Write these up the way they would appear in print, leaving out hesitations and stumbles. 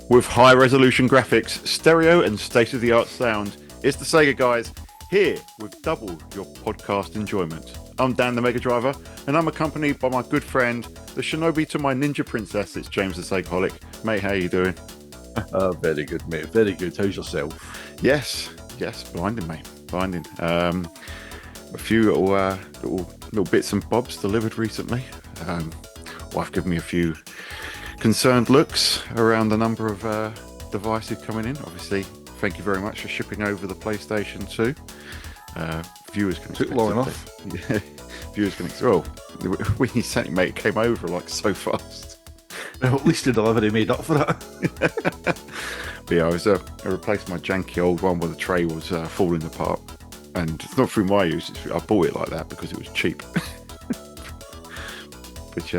With high-resolution graphics, stereo and state-of-the-art sound, it's the Sega Guys, here with double your podcast enjoyment. I'm Dan the Mega Driver, and I'm accompanied by my good friend, the Shinobi to my Ninja Princess, it's James the Segaholic. Mate, how you doing? Very good, mate. Very good. How's yourself? Yes, blinding, mate. Blinding. A few little bits and bobs delivered recently. Wife gave me a few concerned looks around the number of devices coming in. Obviously, thank you very much for shipping over the PlayStation 2. Viewers can Took long enough. Yeah, viewers can well, when you sent it, mate, it came over like so fast. Well, at least the delivery made up for it. But yeah, I replaced my janky old one where the tray was falling apart, and it's not through my use. I bought it like that because it was cheap. But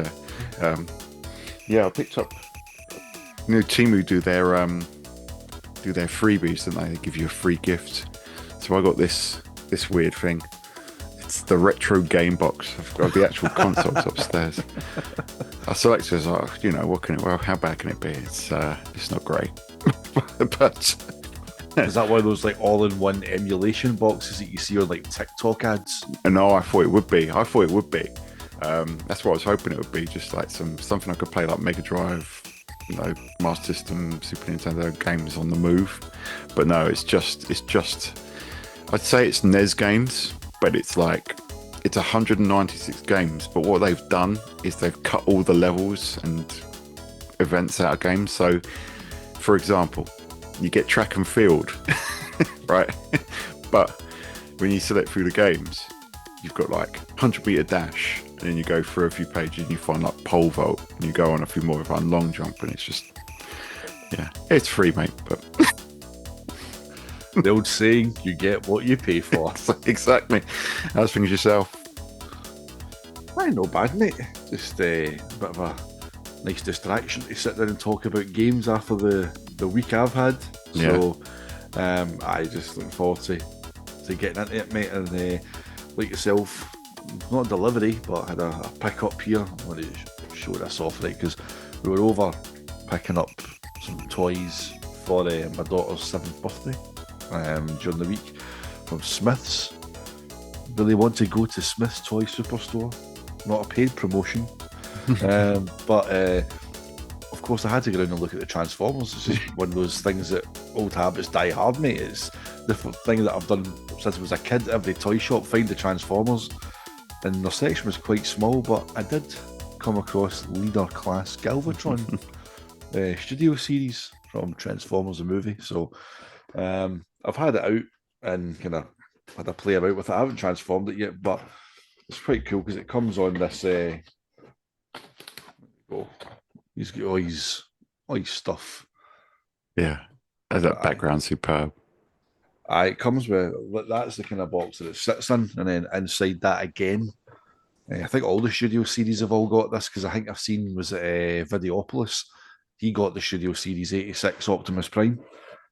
yeah, I picked up. You know, Temu do their freebies, don't they? They give you a free gift. So I got this weird thing. It's the retro game box. I've got the actual consoles upstairs. I selected as like, how bad can it be? It's not great. But is that one of those like all-in-one emulation boxes that you see on like TikTok ads? No, I thought it would be. That's what I was hoping it would be. Just like something I could play like Mega Drive, Master System, Super Nintendo games on the move. But no, it's just. I'd say it's NES games, but it's 196 games. But what they've done is they've cut all the levels and events out of games. So, for example, you get track and field, right? But when you select through the games, you've got like 100-meter dash, and then you go through a few pages and you find like pole vault, and you go on a few more, find long jump, and it's just, yeah, it's free, mate. But the old saying, you get what you pay for. Exactly. How's things yourself? No bad, mate. Just a bit of a nice distraction to sit there and talk about games after the week I've had. So I just look forward to getting into it, mate. And like yourself, not a delivery, but I had a pick up here. I want to show this off, right? Because we were over picking up some toys for my daughter's 7th birthday during the week from Smith's. Really want to go to Smith's Toy Superstore. Not a paid promotion. But of course I had to go down and look at the Transformers. It's just one of those things that old habits die hard, mate. It's the thing that I've done since I was a kid. Every toy shop, find the Transformers, and their section was quite small, but I did come across Leader Class Galvatron studio series from Transformers the movie. So I've had it out and kind of had a play about with it. I haven't transformed it yet, but it's quite cool because it comes on this he's got all his stuff. Yeah, that background superb. It comes with, that's the kind of box that it sits in, and then inside that again, I think all the Studio series have all got this, because I think I've seen, was it Videopolis? He got the Studio Series 86 Optimus Prime,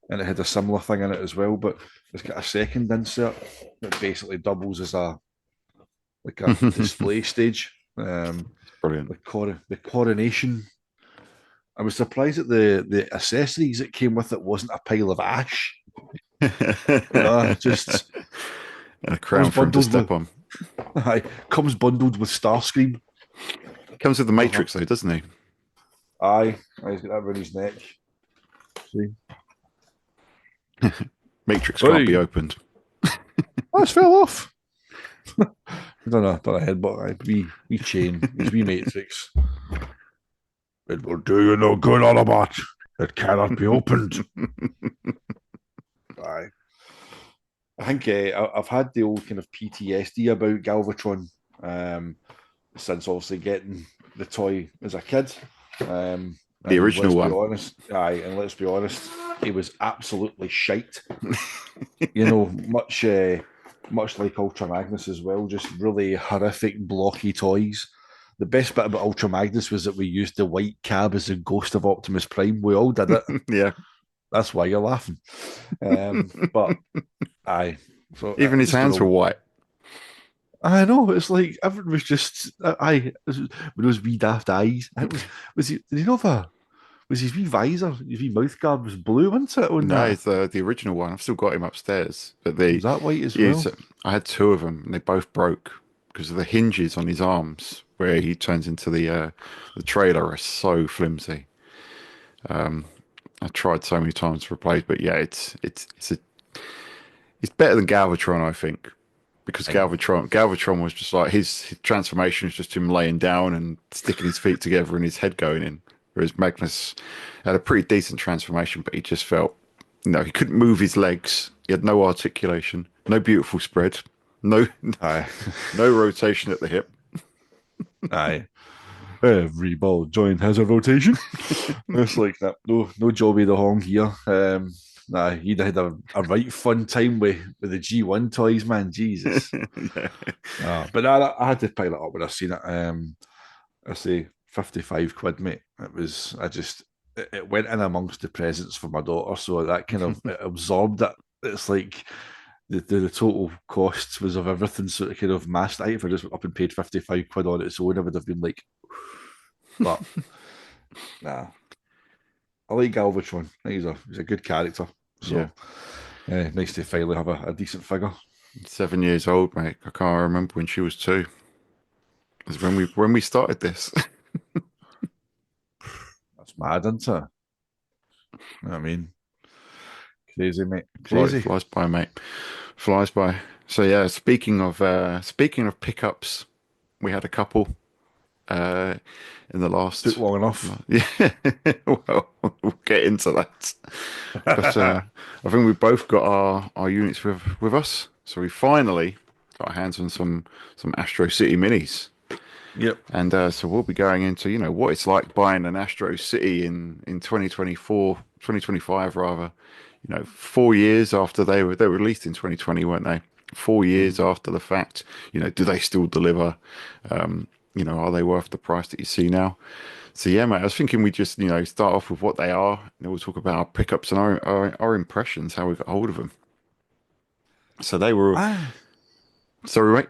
and it had a similar thing in it as well, but it's got a second insert that basically doubles as a display stage. Brilliant. The coronation. I was surprised that the accessories that came with it wasn't a pile of ash. Just a crown for him to step on. Comes bundled with Starscream. Comes with the Matrix though, doesn't he? Aye, he's got that around his neck. See? Matrix can't be opened. It's fell off. I don't know headbutt. We chain. It's we Matrix. It will do you no good, Autobot. It cannot be opened. Aye. I think I've had the old kind of PTSD about Galvatron since obviously getting the toy as a kid. The original one. Let's be honest, he was absolutely shite. Much like Ultra Magnus as well, just really horrific blocky toys. The best bit about Ultra Magnus was that we used the white cab as the ghost of Optimus Prime. We all did it. Yeah. That's why you're laughing. But aye. So even his hands were white. I know, it's like everyone was just with those wee daft eyes. Did he not have Was his wee visor, his wee mouth guard was blue, wasn't it? On No, that, it's the original one. I've still got him upstairs. But was that white as yeah, well? I had two of them, and they both broke because of the hinges on his arms, where he turns into the trailer, are so flimsy. I tried so many times to replace, but yeah, it's better than Galvatron, I think, because Aye. Galvatron was just like his transformation was just him laying down and sticking his feet together and his head going in. Whereas Magnus had a pretty decent transformation, but he just felt, he couldn't move his legs. He had no articulation, no beautiful spread, no Aye. no rotation at the hip. Aye. Every ball joint has a rotation. It's like that. No Joby the Hong here. Nah, he'd had a right fun time with the G1 toys, man. Jesus. Yeah. But I had to pick it up when I seen it. I say 55 quid, mate. It went in amongst the presents for my daughter, so that kind of it absorbed it. It's like the total costs was of everything, so it kind of masked. If I just went up and paid 55 quid on its own, I would have been like, but nah. I like Galvatron. He's a good character. Yeah. So nice to finally have a decent figure. 7 years old, mate. I can't remember when she was two. It's when we started this. That's mad, isn't it? You know what I mean, crazy, mate. Flies Crazy. flies by, mate. Flies by. So yeah, speaking of pickups, we had a couple in the Took last. long enough. Yeah, well, we'll get into that. But I think we both got our units with us, so we finally got our hands on some Astro City Minis. Yep. And so we'll be going into, what it's like buying an Astro City in 2024, 2025 rather. 4 years after they were released in 2020, weren't they? 4 years Mhm. after the fact, do they still deliver? Are they worth the price that you see now? So yeah, mate, I was thinking we just, start off with what they are, and then we'll talk about our pickups and our impressions, how we got hold of them. So they were, Ah, sorry, mate.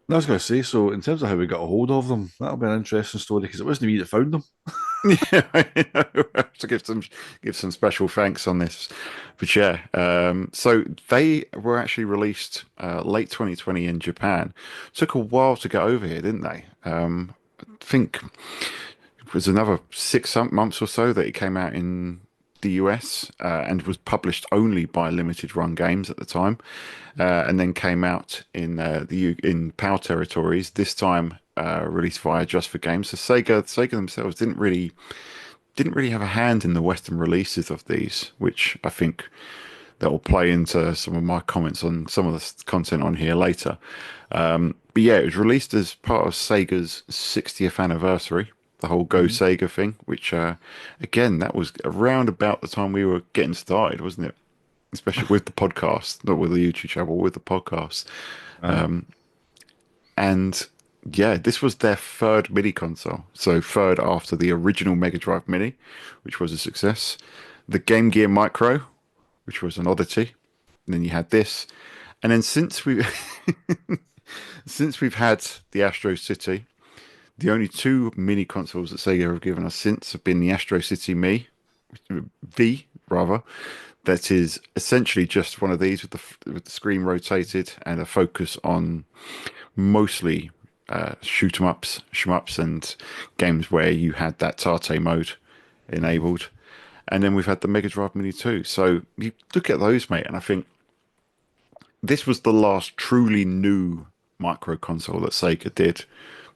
I was going to say, so in terms of how we got a hold of them, that'll be an interesting story because it wasn't me that found them. Yeah, I know. I have to give some special thanks on this, but yeah. So they were actually released late 2020 in Japan. Took a while to get over here, didn't they? I think it was another 6 months or so that it came out in the US and was published only by Limited Run Games at the time, and then came out in in PAL territories. This time released via Just for Games. So Sega themselves didn't really have a hand in the Western releases of these, which I think that will play into some of my comments on some of the content on here later. But yeah, it was released as part of Sega's 60th anniversary, the whole Go Mhm. Sega thing, which again, that was around about the time we were getting started, wasn't it? Especially with the podcast, not with the YouTube channel, with the podcast. Aye. And yeah, this was their third mini console. So third after the original Mega Drive Mini, which was a success. The Game Gear Micro, which was an oddity. And then you had this. And then since we've had the Astro City, the only two mini consoles that Sega have given us since have been the Astro City V, rather. That is essentially just one of these with the screen rotated and a focus on mostly shoot 'em ups, shmups, and games where you had that Tate mode enabled. And then we've had the Mega Drive Mini 2. So you look at those, mate, and I think this was the last truly new micro console that Sega did,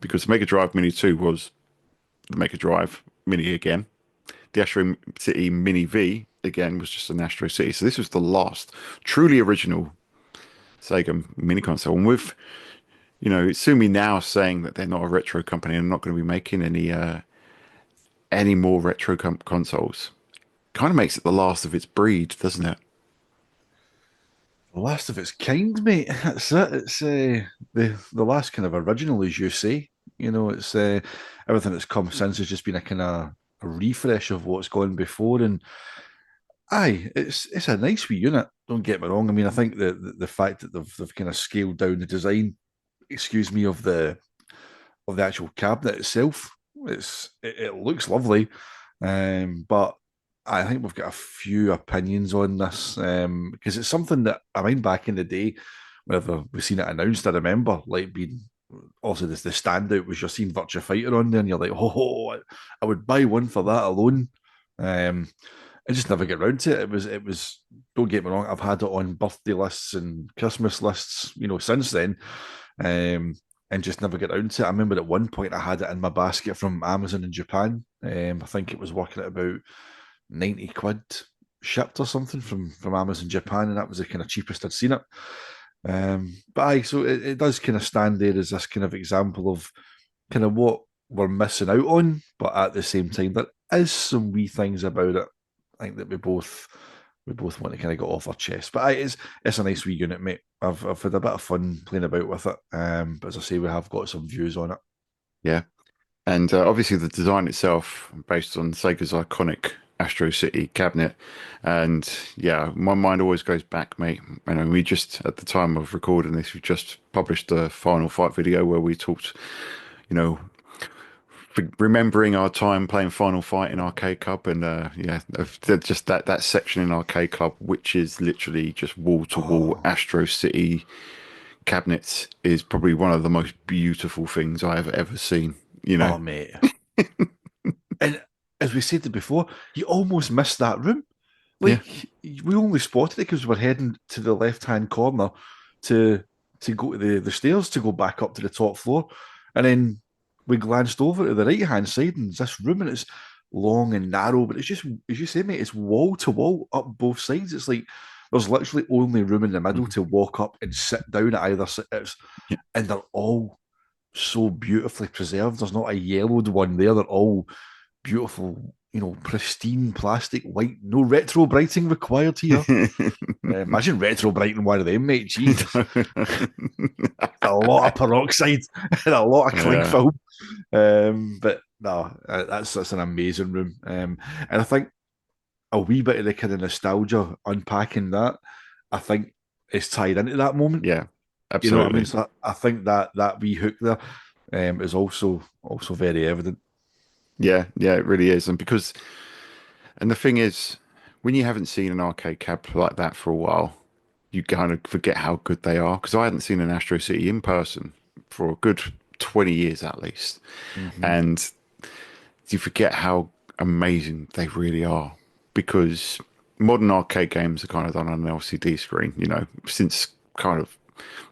because Mega Drive Mini 2 was the Mega Drive Mini again. The Astro City Mini V again was just an Astro City. So this was the last truly original Sega mini console. And with Sumi now saying that they're not a retro company and not going to be making any more retro consoles, kind of makes it the last of its breed, doesn't it? The last of its kind, mate. That's it. It's the last kind of original, as you say. It's everything that's come since has just been a kind of a refresh of what's gone before. And aye, it's a nice wee unit. Don't get me wrong. I mean, I think the fact that they've kind of scaled down the design, excuse me, of the actual cabinet itself, it looks lovely. But I think we've got a few opinions on this because it's something that I mean back in the day, whenever we've seen it announced, I remember like being also the standout was you're seeing Virtua Fighter on there, and you're like, oh, I would buy one for that alone. Um, I just never get round to it. It was. Don't get me wrong. I've had it on birthday lists and Christmas lists, since then, and just never get round to it. I remember at one point I had it in my basket from Amazon in Japan. I think it was working at about 90 quid shipped or something from Amazon Japan, and that was the kind of cheapest I'd seen it. But aye, so it does kind of stand there as this kind of example of kind of what we're missing out on, but at the same time, there is some wee things about it. I think that we both want to kind of get off our chest. But aye, it's a nice wee unit, mate. I've had a bit of fun playing about with it. But as I say, we have got some views on it. Yeah. And obviously the design itself, based on Sega's iconic Astro City cabinet. And yeah, my mind always goes back, mate. And we just, at the time of recording this, we just published a Final Fight video where we talked, you know, remembering our time playing Final Fight in Arcade Club. And yeah, just that section in Arcade Club, which is literally just wall to wall Oh, Astro City cabinets, is probably one of the most beautiful things I have ever seen, you know. oh, mate. And as we said it before, you almost missed that room. Yeah. Like we only spotted it because we're heading to the left hand corner to go to the stairs to go back up to the top floor, and then we glanced over to the right hand side and this room, and it's long and narrow, but it's just as you say, mate, it's wall to wall up both sides. It's like there's literally only room in the middle Mhm. to walk up and sit down at either side, Yeah. and they're all so beautifully preserved. There's not a yellowed one there. They're all beautiful, pristine plastic white. No retro brighting required here. Imagine retro brighting one of them, mate. Jesus, a lot of peroxide and a lot of cling Yeah. film. But no, that's an amazing room. And I think a wee bit of the kind of nostalgia unpacking that, I think, is tied into that moment. Yeah. You know what I mean? Absolutely. So I think that wee hook there is also very evident. Yeah. Yeah. It really is. And the thing is, when you haven't seen an arcade cab like that for a while, you kind of forget how good they are. Because I hadn't seen an Astro City in person for a good 20 years at least. Hmm. And you forget how amazing they really are. Because modern arcade games are kind of done on an LCD screen, since kind of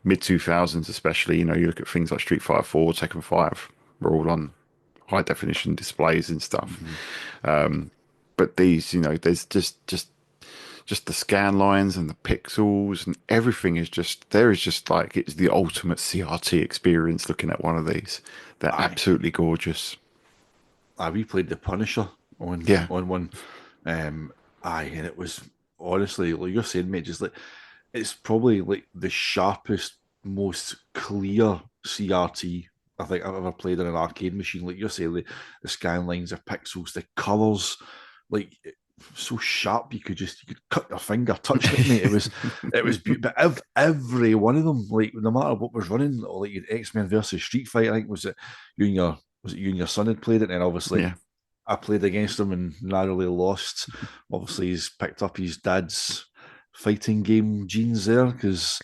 mid 2000s, especially. You look at things like Street Fighter 4, Tekken 5, we're all on high definition displays and stuff. Hmm. But these, there's just the scan lines and the pixels and everything is just there is just like it's the ultimate CRT experience looking at one of these. They're Aye. absolutely gorgeous. We played the Punisher on Yeah, one. Um, and it was honestly, like you're saying, mate, just like it's probably like the sharpest, most clear CRT I think I've ever played in an arcade machine. Like you're saying, the scan lines, the pixels, the colours, like so sharp you could cut your finger touching it, mate. It was beautiful. But every one of them, like no matter what was running, like X-Men versus Street Fighter, I think you and your was it you and your son had played it, and obviously yeah. I played against him and narrowly lost. Obviously, he's picked up his dad's fighting game genes there because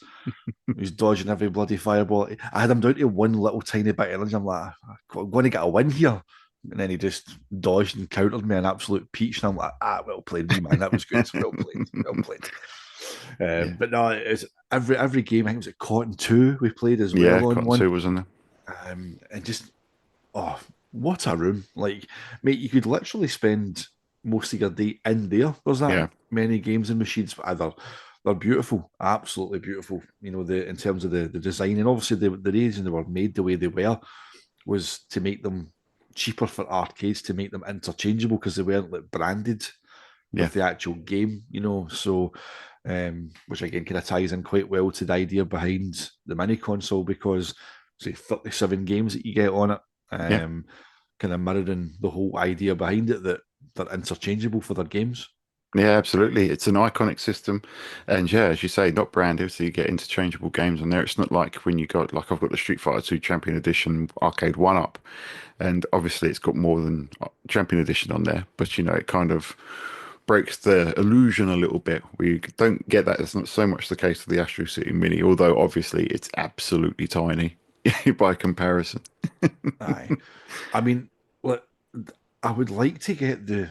he's dodging every bloody fireball. I had him down to one little tiny bit of energy. I'm like, I'm going to get a win here. And then he just dodged and countered me an absolute peach. And I'm like, well played, wee man. That was good. Well played. Well played. Yeah, But no, it's every game. I think it was at Cotton 2 we played as yeah. well on Cotton one. 2 was on there. And just oh, what a room! Like, mate, you could literally spend most of your day in there. There's that Yeah, many games and machines, but they're beautiful, absolutely beautiful. The in terms of the design, and obviously the reason they were made the way they were was to make them cheaper for arcades, to make them interchangeable because they weren't like branded yeah, with the actual game. So which again kind of ties in quite well to the idea behind the mini console because say 37 games that you get on it, yeah. kind of mirroring the whole idea behind it that they're interchangeable for their games. Yeah, absolutely. It's an iconic system, and yeah, as you say, not branded, so you get interchangeable games on there. It's not like when you got like I've got the Street Fighter 2 Champion Edition Arcade One Up, and obviously it's got more than Champion Edition on there, but it kind of breaks the illusion a little bit. We don't get that. It's not so much the case with the Astro City Mini, although obviously it's absolutely tiny by comparison. Aye. I mean, like, I would like to get the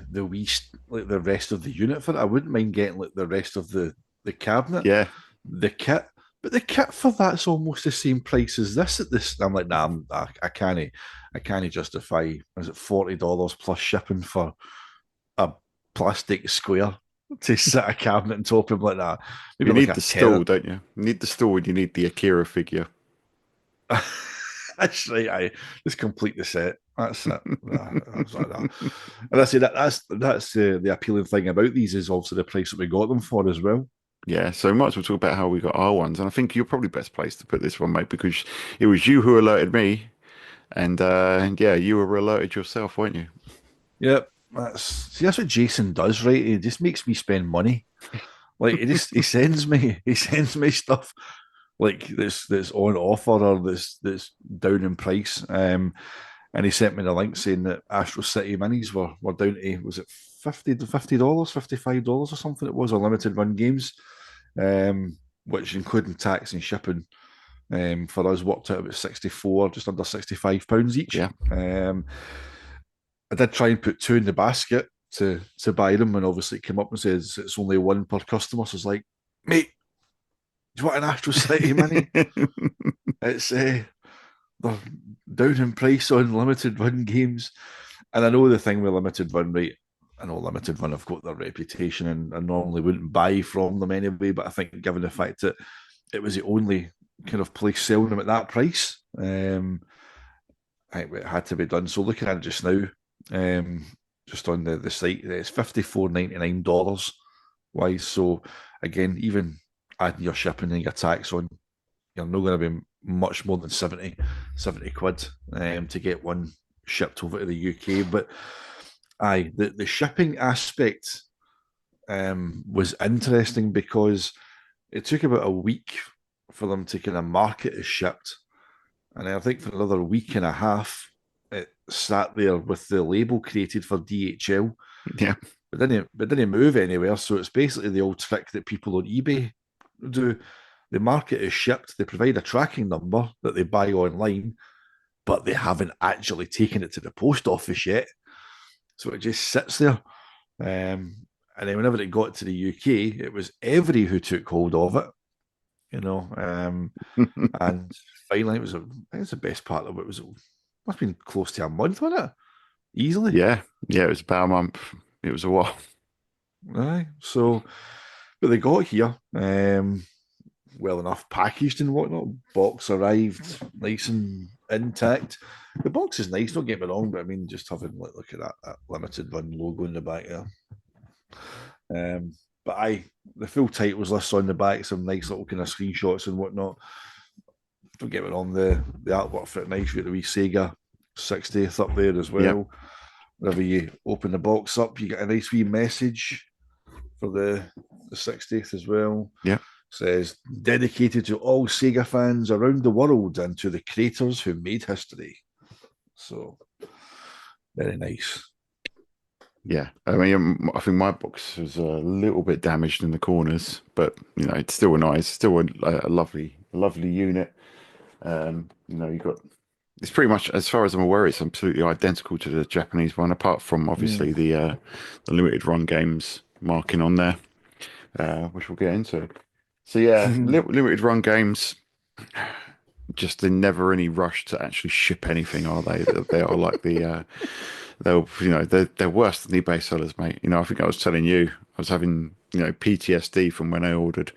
like the rest of the unit for it. I wouldn't mind getting like the rest of the cabinet, Yeah, the kit, but the kit for that's almost the same price as this at this. I'm like, nah, I can't justify. Is it $40 plus shipping for a plastic square to set a cabinet on top of like that? Maybe you like need a the terrace. stall, don't you? You need the stall, and you need the Akira figure. That's right. I just complete the set. That's it. I was like that. And I say that's the appealing thing about these is also the price that we got them for as well. Yeah, so might as well talk about how we got our ones, and I think you're probably best placed to put this one, mate, because it was you who alerted me, and yeah, you were alerted yourself, weren't you? Yep. That's what Jason does, right? He just makes me spend money. Like he sends me stuff like that's on offer or that's down in price. And he sent me the link saying that Astro City Minis were down to was it $50, $55 or something it was, unlimited run games. Which including tax and shipping, for us worked out about 64, just under £65 each. Yeah, I did try and put two in the basket to buy them, and obviously it came up and says it's only one per customer. So it's like, mate, do you want an Astro City Mini? It's they're down in price on limited run games, and I know the thing with limited run, right? I know limited run have got their reputation, and I normally wouldn't buy from them anyway. But I think given the fact that it was the only kind of place selling them at that price, I think it had to be done. So looking at it just now, um, just on the site, it's $54.99 wise. So again, even adding your shipping and your tax on, you're not going to be much more than 70 quid, to get one shipped over to the UK. But the shipping aspect, was interesting because it took about a week for them to kind of market as shipped. And I think for another week and a half, it sat there with the label created for DHL, yeah, but didn't move anywhere. So it's basically the old trick that people on eBay do. The market is shipped, they provide a tracking number that they buy online, but they haven't actually taken it to the post office yet. So it just sits there. And then whenever it got to the UK, it was every who took hold of it, you know. And finally, I think it was the best part of it. Must have been close to a month, wasn't it? Easily. yeah, yeah. It was about a month. It was a while. Aye. So, but they got here, well enough packaged and whatnot. Box arrived nice and intact. The box is nice, don't get me wrong, but I mean, just having like look at that limited run logo in the back there. But the full titles list on the back, some nice little kind of screenshots and whatnot. Don't get me wrong, the artwork for it nice. You got the wee Sega 60th up there as Yeah, well. Whenever you open the box up, you get a nice wee message for the 60th as well. yeah, Says dedicated to all Sega fans around the world and to the creators who made history. So very nice. yeah. I mean, I think my box was a little bit damaged in the corners, but it's still a nice, still a lovely unit. You got it's pretty much, as far as I'm aware, it's absolutely identical to the Japanese one, apart from Mm. obviously the limited run games marking on there, which we'll get into. So yeah, limited run games, just they're never any rush to actually ship anything, are they? They are like they're worse than eBay sellers, mate. I think I was telling you, I was having PTSD from when I ordered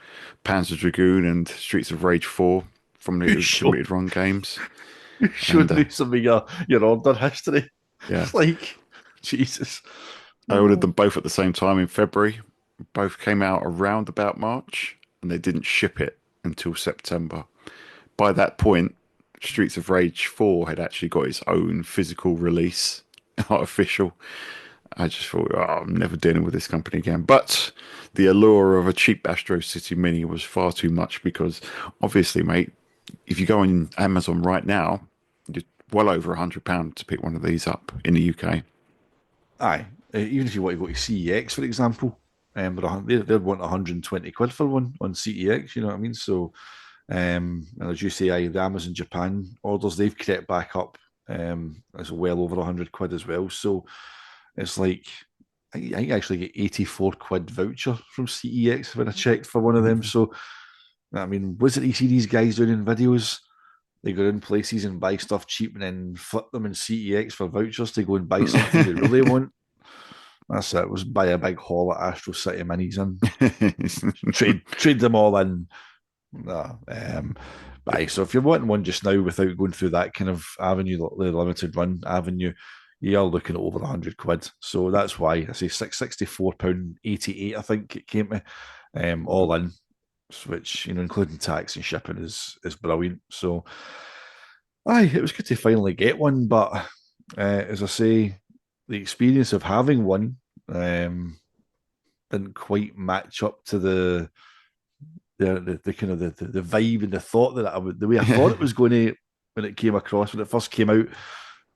Panzer Dragoon and Streets of Rage 4 from you the showed limited run games, you and showed me some of your order history. yeah, It's like Jesus. I ordered Oh. them both at the same time in February. Both came out around about March, and they didn't ship it until September. By that point, Streets of Rage 4 had actually got its own physical release, not official. I just thought, oh, I'm never dealing with this company again. But the allure of a cheap Astro City Mini was far too much because obviously, mate, if you go on Amazon right now, it's well over £100 to pick one of these up in the UK. Aye, even if you want to go to CEX, for example, they'd want 120 quid for one on CEX. You know what I mean? So, and as you say, aye, the Amazon Japan orders they've crept back up. It's well over 100 quid as well. So it's like I actually get 84 quid voucher from CEX when I checked for one of them. So I mean, was it you see these guys doing in videos? They go in places and buy stuff cheap and then flip them in CEX for vouchers to go and buy something they really want. That's it. Was buy a big haul at Astro City Minis and trade them all in. No, aye, so if you're wanting one just now without going through that kind of avenue, the limited run avenue, you are looking at over 100 quid. So that's why I say £64.88. I think it came to all in, which including tax and shipping is brilliant. So, aye, it was good to finally get one, but as I say, the experience of having one um, didn't quite match up to the kind of the vibe and the thought that the way I thought it was going to when it came across when it first came out.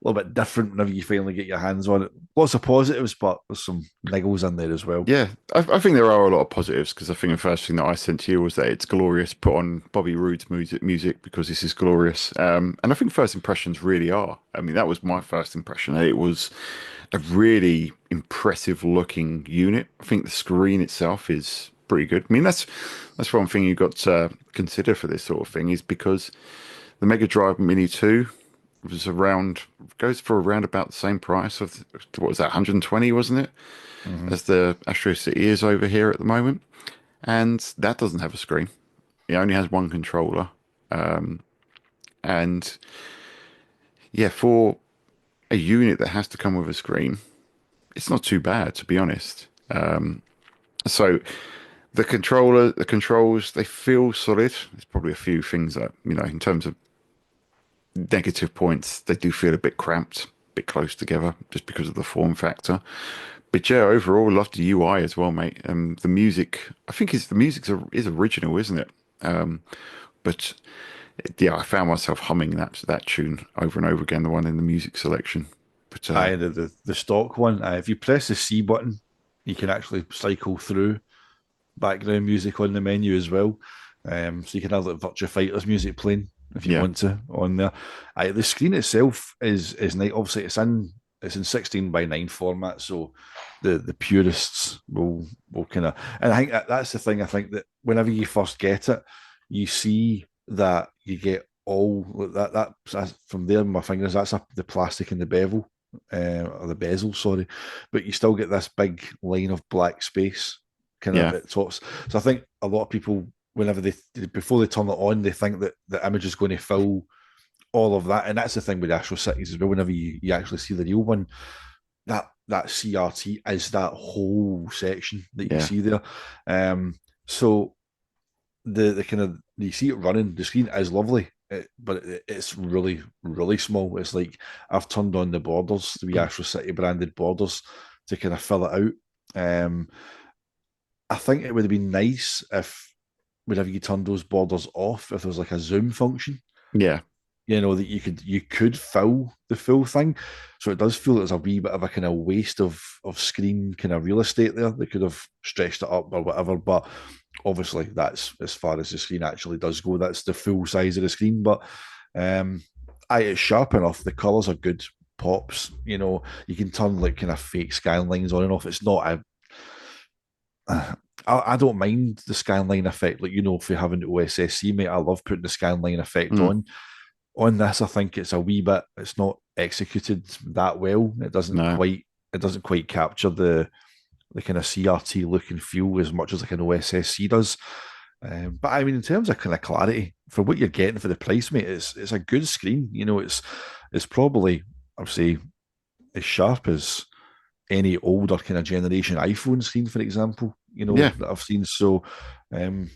A little bit different whenever you finally get your hands on it. Lots of positives, but there's some niggles in there as well. Yeah, I think there are a lot of positives because I think the first thing that I sent to you was that it's glorious. Put on Bobby Roode's music because this is glorious. And I think first impressions really are. I mean, that was my first impression. It was a really impressive looking unit. I think the screen itself is pretty good. I mean, that's one thing you've got to consider for this sort of thing is because the Mega Drive Mini 2 was around goes for around about the same price of what was that 120, wasn't it, Mm-hmm. as the Astro City is over here at the moment, and that doesn't have a screen. It only has one controller, and yeah, for a unit that has to come with a screen, it's not too bad to be honest. So the controls, they feel solid. There's probably a few things that in terms of negative points, they do feel a bit cramped, a bit close together, just because of the form factor. But yeah, overall, love the UI as well, mate. The music, I think the music is original, isn't it? But yeah, I found myself humming that tune over and over again, the one in the music selection. But Aye, the stock one. If you press the C button, you can actually cycle through background music on the menu as well. So you can have like Virtua Fighter's music playing if you yeah, want to on there. The screen itself is nice. Obviously, it's in 16:9 format, so the purists will kind of. And I think that's the thing. I think that whenever you first get it, you see that you get all that's from there. My fingers. The plastic and the bevel. Or the bezel, sorry, but you still get this big line of black space kind of yeah, at tops. So I think a lot of people, whenever before they turn it on, they think that the image is going to fill all of that, and that's the thing with Astro Cities as well. Whenever you actually see the real one, that CRT is that whole section that you yeah. see there. So the kind of you see it running. The screen is lovely. But it's really, really small. It's like I've turned on the borders, the Astro City branded borders, to kind of fill it out. I think it would have been nice if whenever you turned those borders off, if there was like a zoom function, Yeah. that you could fill the full thing. So it does feel there's a wee bit of a kind of waste of screen kind of real estate there. They could have stretched it up or whatever, but obviously that's as far as the screen actually does go. That's the full size of the screen. But it's sharp enough. The colours are good pops. You can turn like kind of fake skylines on and off. It's not a I don't mind the skyline effect. Like, if you're having the OSSC, mate, I love putting the skyline effect Mm, on. On this, I think it's a wee bit, it's not executed that well. no. It doesn't quite capture the kind of CRT look and feel as much as like an OSSC does. But I mean, in terms of kind of clarity, for what you're getting for the price, mate, it's a good screen. It's probably, I would say, as sharp as any older kind of generation iPhone screen, for example, Yeah. that I've seen. So, um,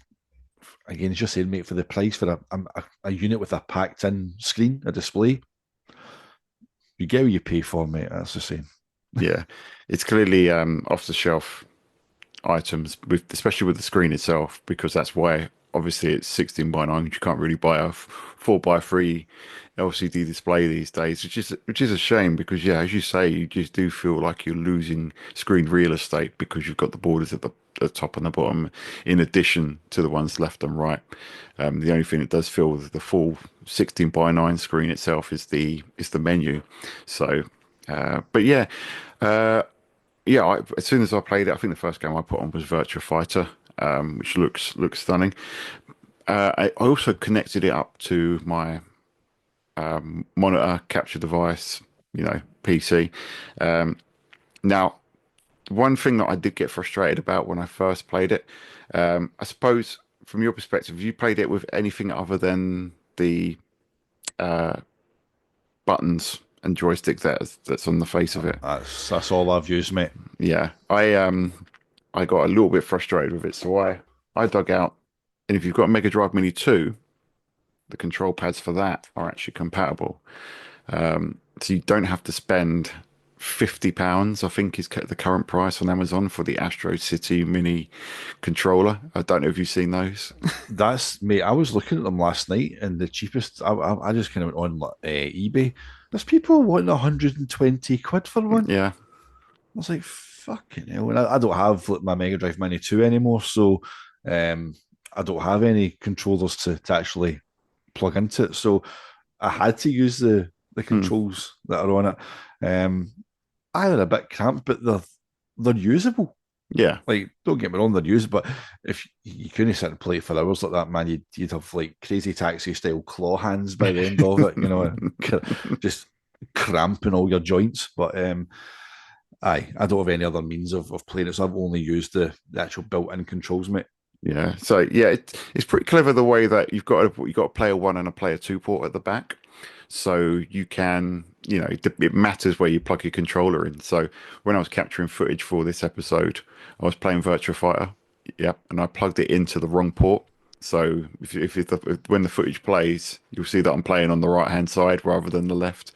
again, it's just saying, mate, for the price for a unit with a packed in screen, a display, you get what you pay for, mate. That's the same. Yeah, it's clearly off the shelf items with, especially with the screen itself, because that's why obviously it's 16 by 9. You can't really buy a 4 by 3 LCD display these days, which is a shame because yeah, as you say, you just do feel like you're losing screen real estate because you've got the borders at the top and the bottom, in addition to the ones left and right. The only thing that does fill the full 16 by 9 screen itself is the menu. So, but yeah. Uh, yeah, as soon as I played it, I think the first game I put on was Virtua Fighter, which looks stunning. I also connected it up to my monitor, capture device, PC. Now, one thing that I did get frustrated about when I first played it, I suppose from your perspective, you played it with anything other than the buttons and joystick that's on the face of it. That's all I've used, mate. Yeah, I got a little bit frustrated with it, so I dug out, and if you've got a Mega Drive Mini 2, the control pads for that are actually compatible. So you don't have to spend £50, I think is the current price on Amazon for the Astro City Mini controller. I don't know if you've seen those. That's mate. I was looking at them last night, and the cheapest. I just kind of went on eBay. There's people wanting 120 quid for one. Yeah. I was like, fucking hell. And I don't have like, my Mega Drive Mini 2 anymore, so um, I don't have any controllers to actually plug into it. So I had to use the Hmm. controls that are on it. Um, they're a bit cramped, but they're usable. Yeah. Like, don't get me wrong, they're usable, but if you couldn't sit and play it for hours like that, man, you'd have like crazy taxi style claw hands by the end of it, just cramping all your joints. But I don't have any other means of playing it, so I've only used the actual built-in controls, mate. Yeah. So yeah, it's pretty clever the way that you've got a player one and a player two port at the back. So you can, it matters where you plug your controller in. So when I was capturing footage for this episode, I was playing Virtua Fighter. Yep, and I plugged it into the wrong port. So when the footage plays, you'll see that I'm playing on the right hand side rather than the left.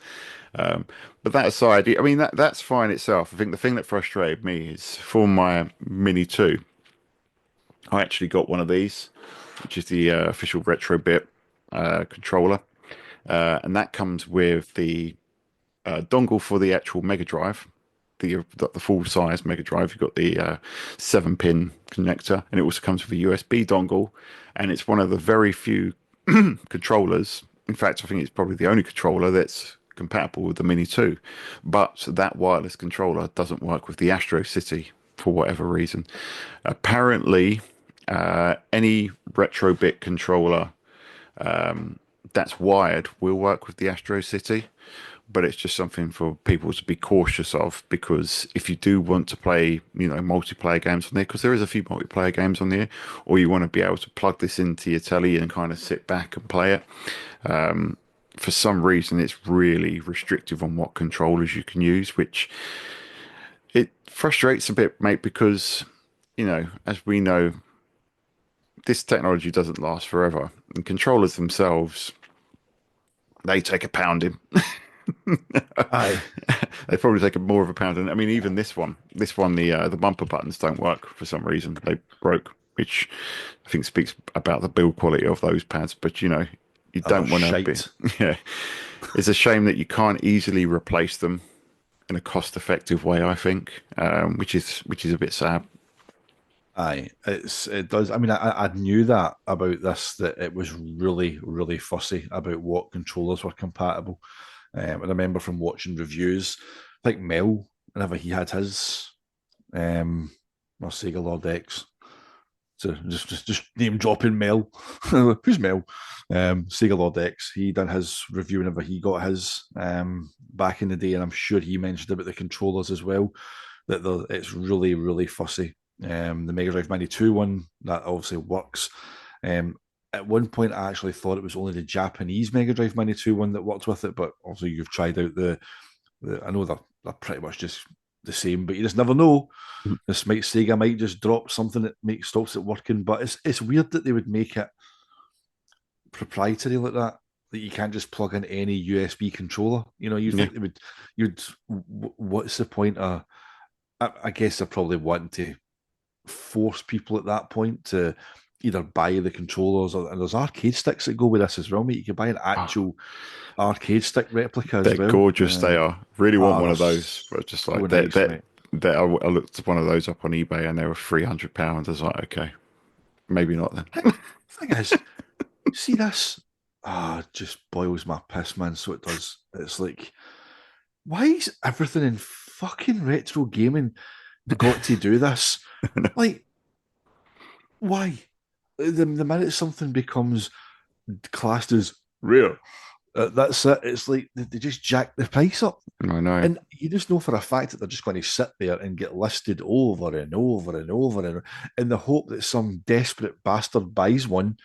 Um, but that aside, I mean that's fine itself. I think the thing that frustrated me is for my Mini 2. I actually got one of these, which is the official Retro Bit controller, and that comes with the dongle for the actual Mega Drive, the full size Mega Drive. You've got the 7-pin connector, and it also comes with a USB dongle, and it's one of the very few controllers. In fact, I think it's probably the only controller that's compatible with the Mini 2. But that wireless controller doesn't work with the Astro City for whatever reason. Apparently, any Retrobit controller that's wired will work with the Astro City, but it's just something for people to be cautious of because if you do want to play, multiplayer games on there, because there is a few multiplayer games on there, or you want to be able to plug this into your telly and kind of sit back and play it. For some reason, it's really restrictive on what controllers you can use, which it frustrates a bit, mate, because, as we know, this technology doesn't last forever, and controllers themselves, they take a pounding. Aye. They probably take more of a pounding. I mean, even this one, the bumper buttons don't work for some reason. They broke, which I think speaks about the build quality of those pads. But you They're don't want to be. shite. Yeah, it's a shame that you can't easily replace them in a cost-effective way. I think, which is a bit sad. Aye, it does. I mean, I knew that about this, that it was really, really fussy about what controllers were compatible. I remember from watching reviews, like Mel, whenever he had his or Sega Lord X. So just name dropping Mel. Who's Mel? Sega Lord X. He done his review whenever he got his back in the day, and I'm sure he mentioned about the controllers as well. That it's really, really fussy. The Mega Drive Mini 2 one, that obviously works. At one point, I actually thought it was only the Japanese Mega Drive Mini 2 one that worked with it, but also you've tried out I know they're pretty much just the same, but you just never know. Sega might just drop something that stops it working, but it's weird that they would make it proprietary like that. that you can't just plug in any USB controller. You know, you Yeah. think they would, what's the point of, I guess they're probably wanting to force people at that point to either buy the controllers and there's arcade sticks that go with this as well, mate. You can buy an Oh, actual arcade stick replica as they're well. gorgeous. They are. Really want one They're of those, but just so like nice, mate. I looked one of those up on eBay and they were £300. I was like, okay, maybe not then. Thing is, see this? It just boils my piss, man. So it does. It's like, why is everything in fucking retro gaming got to do this? Like, why? The minute something becomes classed as rare, that's it. It's like they just jack the price up. I know. And you just know for a fact that they're just going to sit there and get listed over and over and over and in the hope that some desperate bastard buys one.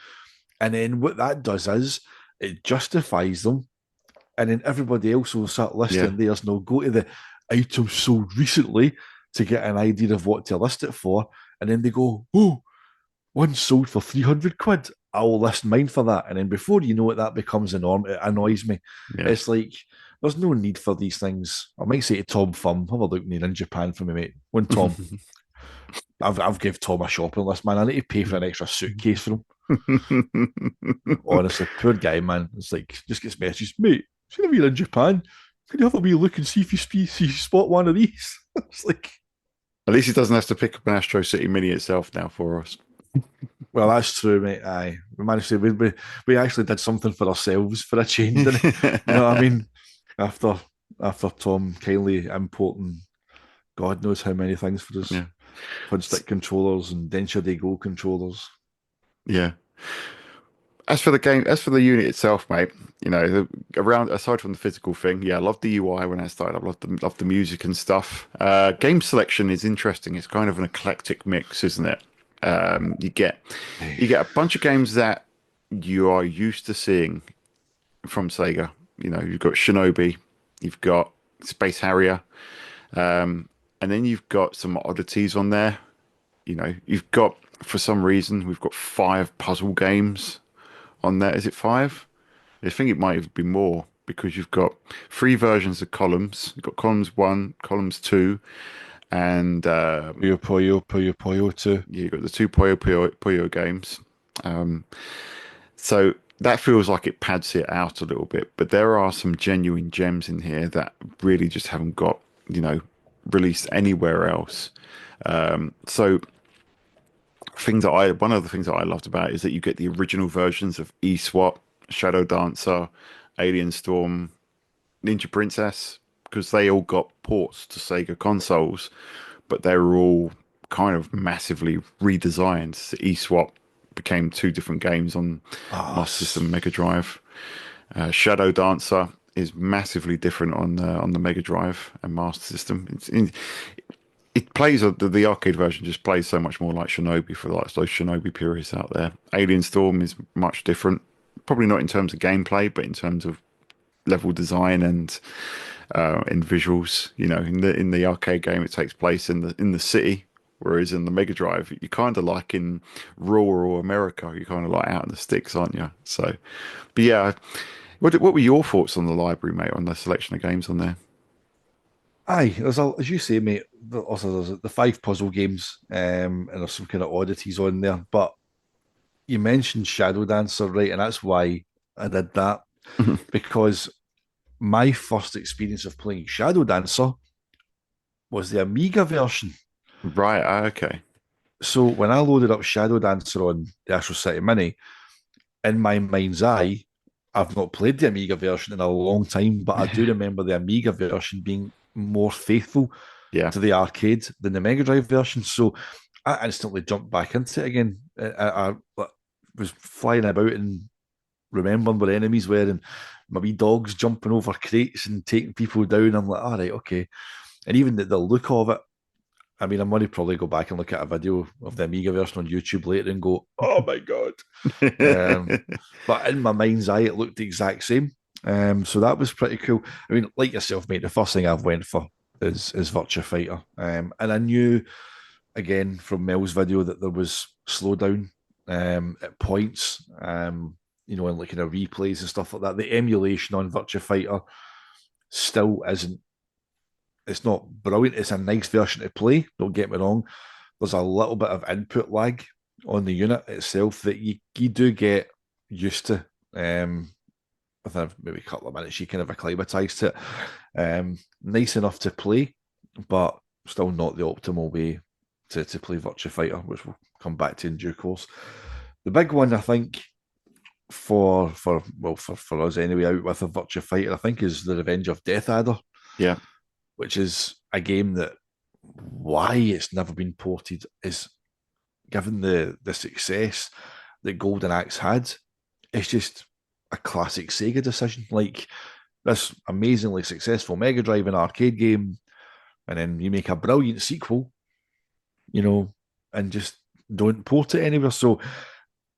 And then what that does is it justifies them. And then everybody else will start Yeah. listing theirs and they'll go to the item sold recently to get an idea of what to list it for. And then they go, oh, one sold for 300 quid. I'll list mine for that. And then before you know it, that becomes a norm. It annoys me. Yeah. It's like, there's no need for these things. I might say to Tom Thumb, have a look in Japan for me, mate. When Tom, I've give Tom a shopping list, man. I need to pay for an extra suitcase for him. Honestly, poor guy, man. It's like, just gets messages, mate, see if you're in Japan, can you have a wee look and see if you spot one of these? It's like, At least he doesn't have to pick up an Astro City Mini itself now for us. well, that's true, mate. Aye, we managed to. We actually did something for ourselves for a change, didn't it? You know what I mean? After after Tom kindly importing God knows how many things for us, Yeah. fun stick controllers and Denture Day Go controllers. Yeah. As for the unit itself, mate, around aside from the physical thing, yeah, I loved the UI when I started. I loved the music and stuff. Game selection is interesting. It's kind of an eclectic mix, isn't it? You get a bunch of games that you are used to seeing from Sega. You've got Shinobi, you've got Space Harrier, and then you've got some oddities on there. You've got, for some reason, we've got 5 puzzle games on there. Is it 5? I think it might even be more because you've got 3 versions of Columns. You've got Columns 1, Columns 2, and Puyo Puyo too. you've got the 2 Puyo games. So that feels like it pads it out a little bit, but there are some genuine gems in here that really just haven't got, released anywhere else. So one of the things that I loved about it is that you get the original versions of eSWAT, Shadow Dancer, Alien Storm, Ninja Princess, because they all got ports to Sega consoles, but they were all kind of massively redesigned. So eSWAT became 2 different games on Master System, Mega Drive. Shadow Dancer is massively different on the Mega Drive and Master System. It plays the arcade version just plays so much more like Shinobi for like those Shinobi purists out there. Alien Storm is much different, probably not in terms of gameplay, but in terms of level design and in visuals. In the arcade game, it takes place in the city, whereas in the Mega Drive, you're kind of like in rural America. You're kind of like out in the sticks, aren't you? So, but yeah, what were your thoughts on the library, mate? On the selection of games on there? Aye, as you say, mate. Also, there's the 5 puzzle games, and there's some kind of oddities on there. But you mentioned Shadow Dancer, right? And that's why I did that because my first experience of playing Shadow Dancer was the Amiga version. Right. Okay. So when I loaded up Shadow Dancer on the Astro City Mini, in my mind's eye, I've not played the Amiga version in a long time, but I do remember the Amiga version being more faithful Yeah. to the arcade than the Mega Drive version. So I instantly jumped back into it again. I was flying about and remembering where enemies were and my wee dogs jumping over crates and taking people down. I'm like, all right, okay. And even the look of it, I mean, I'm going to probably go back and look at a video of the Amiga version on YouTube later and go, oh my God. But in my mind's eye, it looked the exact same. So that was pretty cool. I mean, like yourself, mate, the first thing I've went for is Virtua Fighter. And I knew, again, from Mel's video that there was slowdown at points. and like kind of replays and stuff like that. The emulation on Virtua Fighter still isn't. It's not brilliant. It's a nice version to play. Don't get me wrong. There's a little bit of input lag on the unit itself that you do get used to. Within maybe a couple of minutes, you kind of acclimatise to it. Nice enough to play, but still not the optimal way to play Virtua Fighter, which we'll come back to in due course. The big one, I think, for us anyway, out with a Virtua Fighter, I think, is the Revenge of Death Adder, Yeah. which is a game that why it's never been ported is given the success that Golden Axe had, it's just a classic Sega decision. Like this amazingly successful Mega Drive and arcade game, and then you make a brilliant sequel, and just don't port it anywhere. So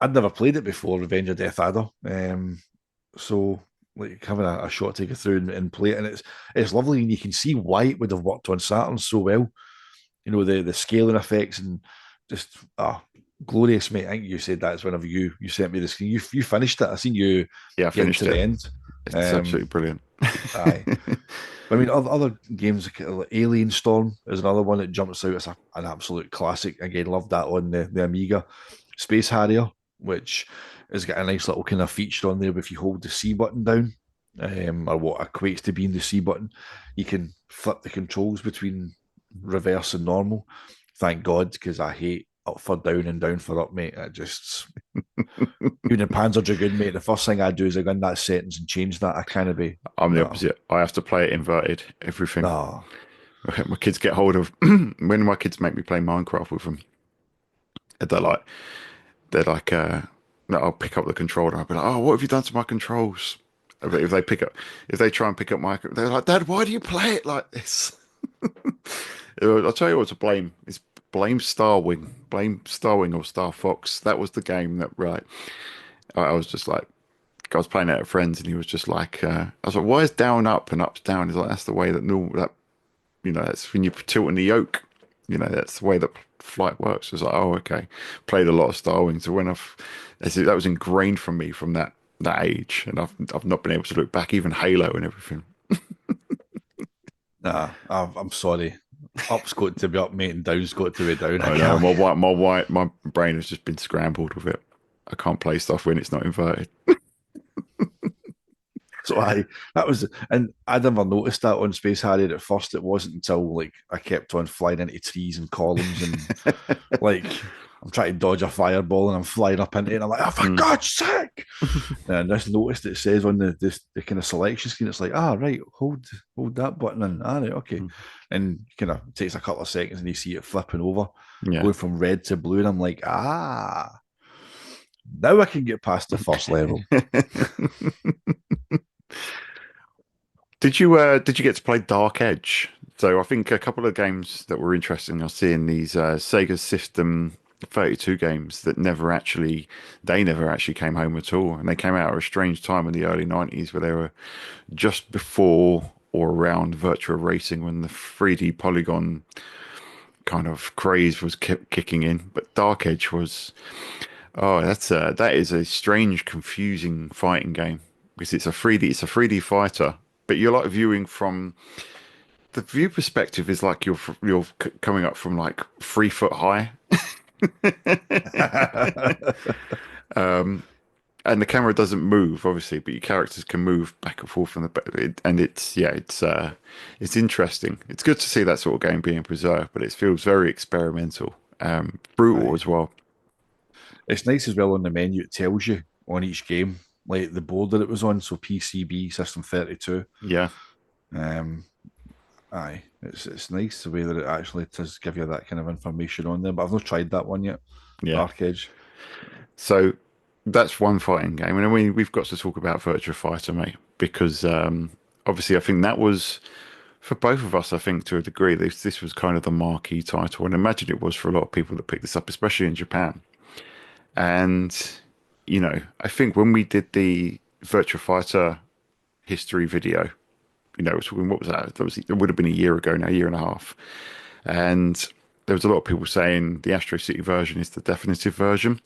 I'd never played it before, Revenge of Death Adder. So like having a shot to go through and play it, and it's lovely, and you can see why it would have worked on Saturn so well. The scaling effects and just glorious, mate. I think you said that's whenever you sent me the screen. You finished it. I seen you Yeah, I getting finished to the it. end. It's absolutely brilliant. Aye. I mean, other games like Alien Storm is another one that jumps out as an absolute classic. Again, love that on the Amiga. Space Harrier, which has got a nice little kind of feature on there. If you hold the C button down, or what equates to being the C button, you can flip the controls between reverse and normal. Thank God, because I hate up for down and down for up, mate. It just even in Panzer Dragoon, mate. The first thing I do is I go in that settings and change that. I kind of be I'm the no, opposite. I have to play it inverted, everything. no. My kids get hold of when my kids make me play Minecraft with them. They're like, no, I'll pick up the controller. I'll be like, oh, what have you done to my controls? But if they try and pick up my, they're like, Dad, why do you play it like this? I'll tell you what to blame. It's blame Starwing. Blame Starwing or Star Fox. That was the game that, right. I was just like, I was playing it at friends and he was just like, I was like, why is down up and up's down? He's like, that's the way that that's when you're tilting the yoke. That's the way that flight works. I was like, oh, okay. Played a lot of Star Wing. So that was ingrained from me from that age. And I've not been able to look back, even Halo and everything. Nah, I'm sorry. Up's got to be up, mate, and down's got to be down. I know my brain has just been scrambled with it. I can't play stuff when it's not inverted. So that was, and I never noticed that on Space Harrier at first. It wasn't until like I kept on flying into trees and columns and like I'm trying to dodge a fireball and I'm flying up into it and I'm like, oh, for God's sake! And I just noticed it says on the kind of selection screen, it's like, right, hold that button and right, okay. And kind of takes a couple of seconds and you see it flipping over, Yeah. going from red to blue, and I'm like, now I can get past the first level. Did you get to play Dark Edge? So I think a couple of games that were interesting are seeing these Sega System 32 games that never actually came home at all, and they came out at a strange time in the early 90s where they were just before or around Virtua Racing when the 3D polygon kind of craze was kicking in. But Dark Edge was that is a strange, confusing fighting game because it's a 3D fighter, but you're like viewing from the view perspective is like you're coming up from like 3 foot high. And the camera doesn't move, obviously, but your characters can move back and forth from and it's interesting. It's good to see that sort of game being preserved, but it feels very experimental, brutal as well. It's nice as well on the menu. It tells you on each game, like the board that it was on. So PCB System 32. Yeah, It's nice the way that it actually does give you that kind of information on there. But I've not tried that one yet. yeah. Dark Edge. So that's one fighting game, and then we've got to talk about Virtua Fighter, mate, because obviously I think that was for both of us. I think to a degree, this was kind of the marquee title, and imagine it was for a lot of people that picked this up, especially in Japan. And I think when we did the Virtua Fighter history video, what was that? It would have been a year ago now, a year and a half, and there was a lot of people saying the Astro City version is the definitive version.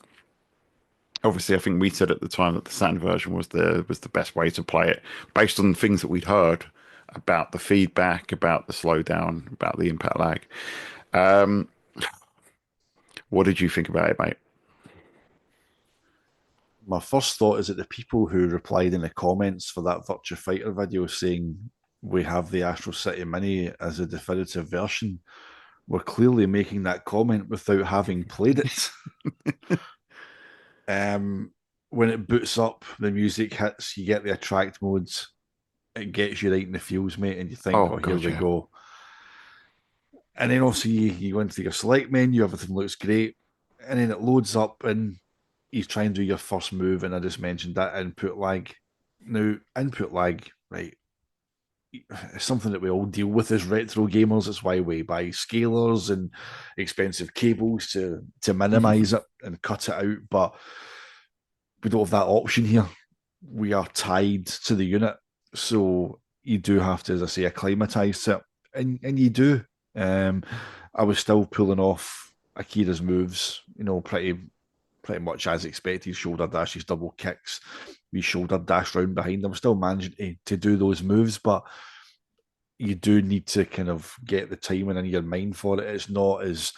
obviously, I think we said at the time that the Saturn version was the best way to play it, based on the things that we'd heard about the feedback, about the slowdown, about the impact lag. Um, what did you think about it, mate? My first thought is that the people who replied in the comments for that Virtua Fighter video saying we have the Astro City Mini as a definitive version were clearly making that comment without having played it. When it boots up, the music hits, you get the attract modes, it gets you right in the feels, mate, and you think, Oh oh, here God, we yeah. go. And then obviously you go into your select menu, everything looks great, and then it loads up and you try and do your first move, and I just mentioned that input lag. Now, input lag, right, it's something that we all deal with as retro gamers. It's why we buy scalers and expensive cables to minimize it and cut it out. But we don't have that option here. We are tied to the unit, so you do have to, as I say, acclimatize to it, and you do. Um, I was still pulling off Akira's moves, pretty much as expected. Shoulder dashes, double kicks, we shoulder dash round behind. I'm still managing to do those moves, but you do need to kind of get the timing in your mind for it. It's not as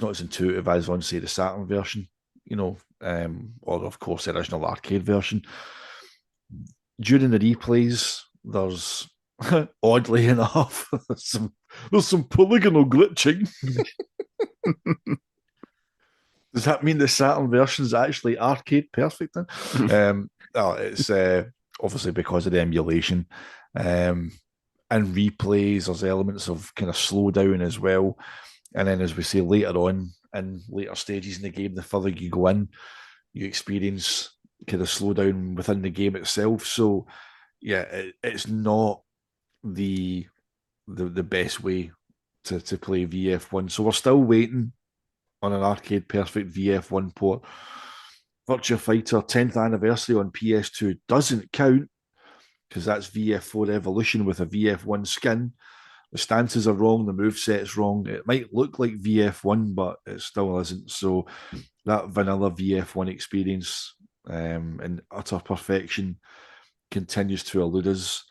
intuitive as on say the Saturn version, or of course the original arcade version. During the replays, there's oddly enough there's some polygonal glitching. Does that mean the Saturn version is actually arcade perfect then? No, it's obviously because of the emulation. Um, and replays, there's elements of kind of slowdown as well. And then, as we say later on in later stages in the game, the further you go in, you experience kind of slowdown within the game itself. So, yeah, it's not the best way to play VF1. So we're still waiting on an arcade perfect VF1 port. Virtua Fighter 10th anniversary on PS2 doesn't count because that's VF4 Evolution with a VF1 skin. The stances are wrong, the move set's wrong. It might look like VF1, but it still isn't. So that vanilla VF1 experience in utter perfection continues to elude us.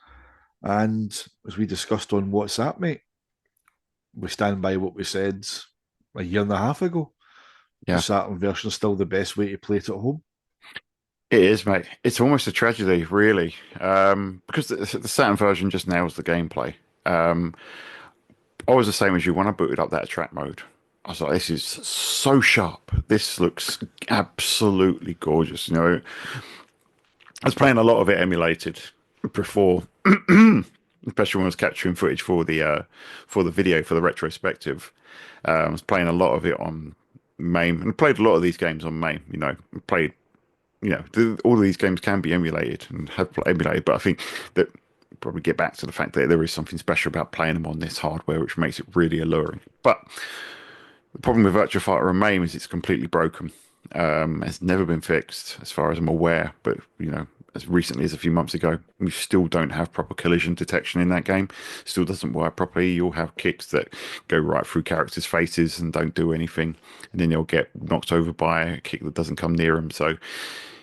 And as we discussed on WhatsApp, mate, we stand by what we said a year and a half ago. The Yeah, Saturn version is still the best way to play it at home. it is, mate. It's almost a tragedy, really, because the Saturn version just nails the gameplay. Um, I was the same as you when I booted up that track mode. I was like, this is so sharp. This looks absolutely gorgeous. I was playing a lot of it emulated before, especially when I was capturing footage for the video for the retrospective. I was playing a lot of it on MAME and I played a lot of these games on MAME. Played all of these games can be emulated and have emulated, but I think that probably get back to the fact that there is something special about playing them on this hardware, which makes it really alluring. But the problem with Virtua Fighter and MAME is it's completely broken. It's never been fixed, as far as I'm aware. But as recently as a few months ago, we still don't have proper collision detection in that game. Still doesn't work properly. You'll have kicks that go right through characters' faces and don't do anything, and then they'll get knocked over by a kick that doesn't come near them. So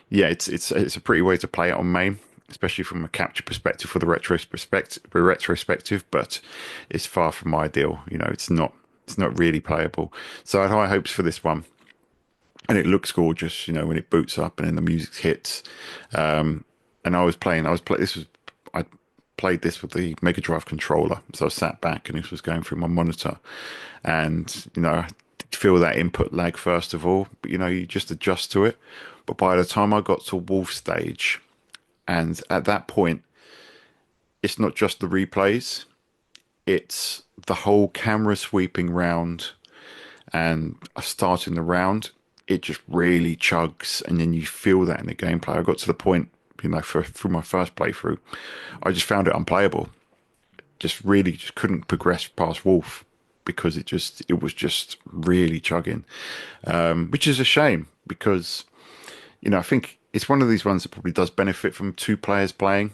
yeah, it's a pretty way to play it on MAME, especially from a capture perspective for the retrospective, but it's far from ideal. It's not really playable. So I had high hopes for this one, and it looks gorgeous. When it boots up and then the music hits. And I played this with the Mega Drive controller, so I sat back and this was going through my monitor, and I did feel that input lag first of all, but you just adjust to it. But by the time I got to Wolf stage, and at that point, it's not just the replays, it's the whole camera sweeping round and starting the round. It just really chugs, and then you feel that in the gameplay. I got to the point, through my first playthrough, I just found it unplayable. Just really just couldn't progress past Wolf because it was just really chugging, which is a shame because I think it's one of these ones that probably does benefit from two players playing.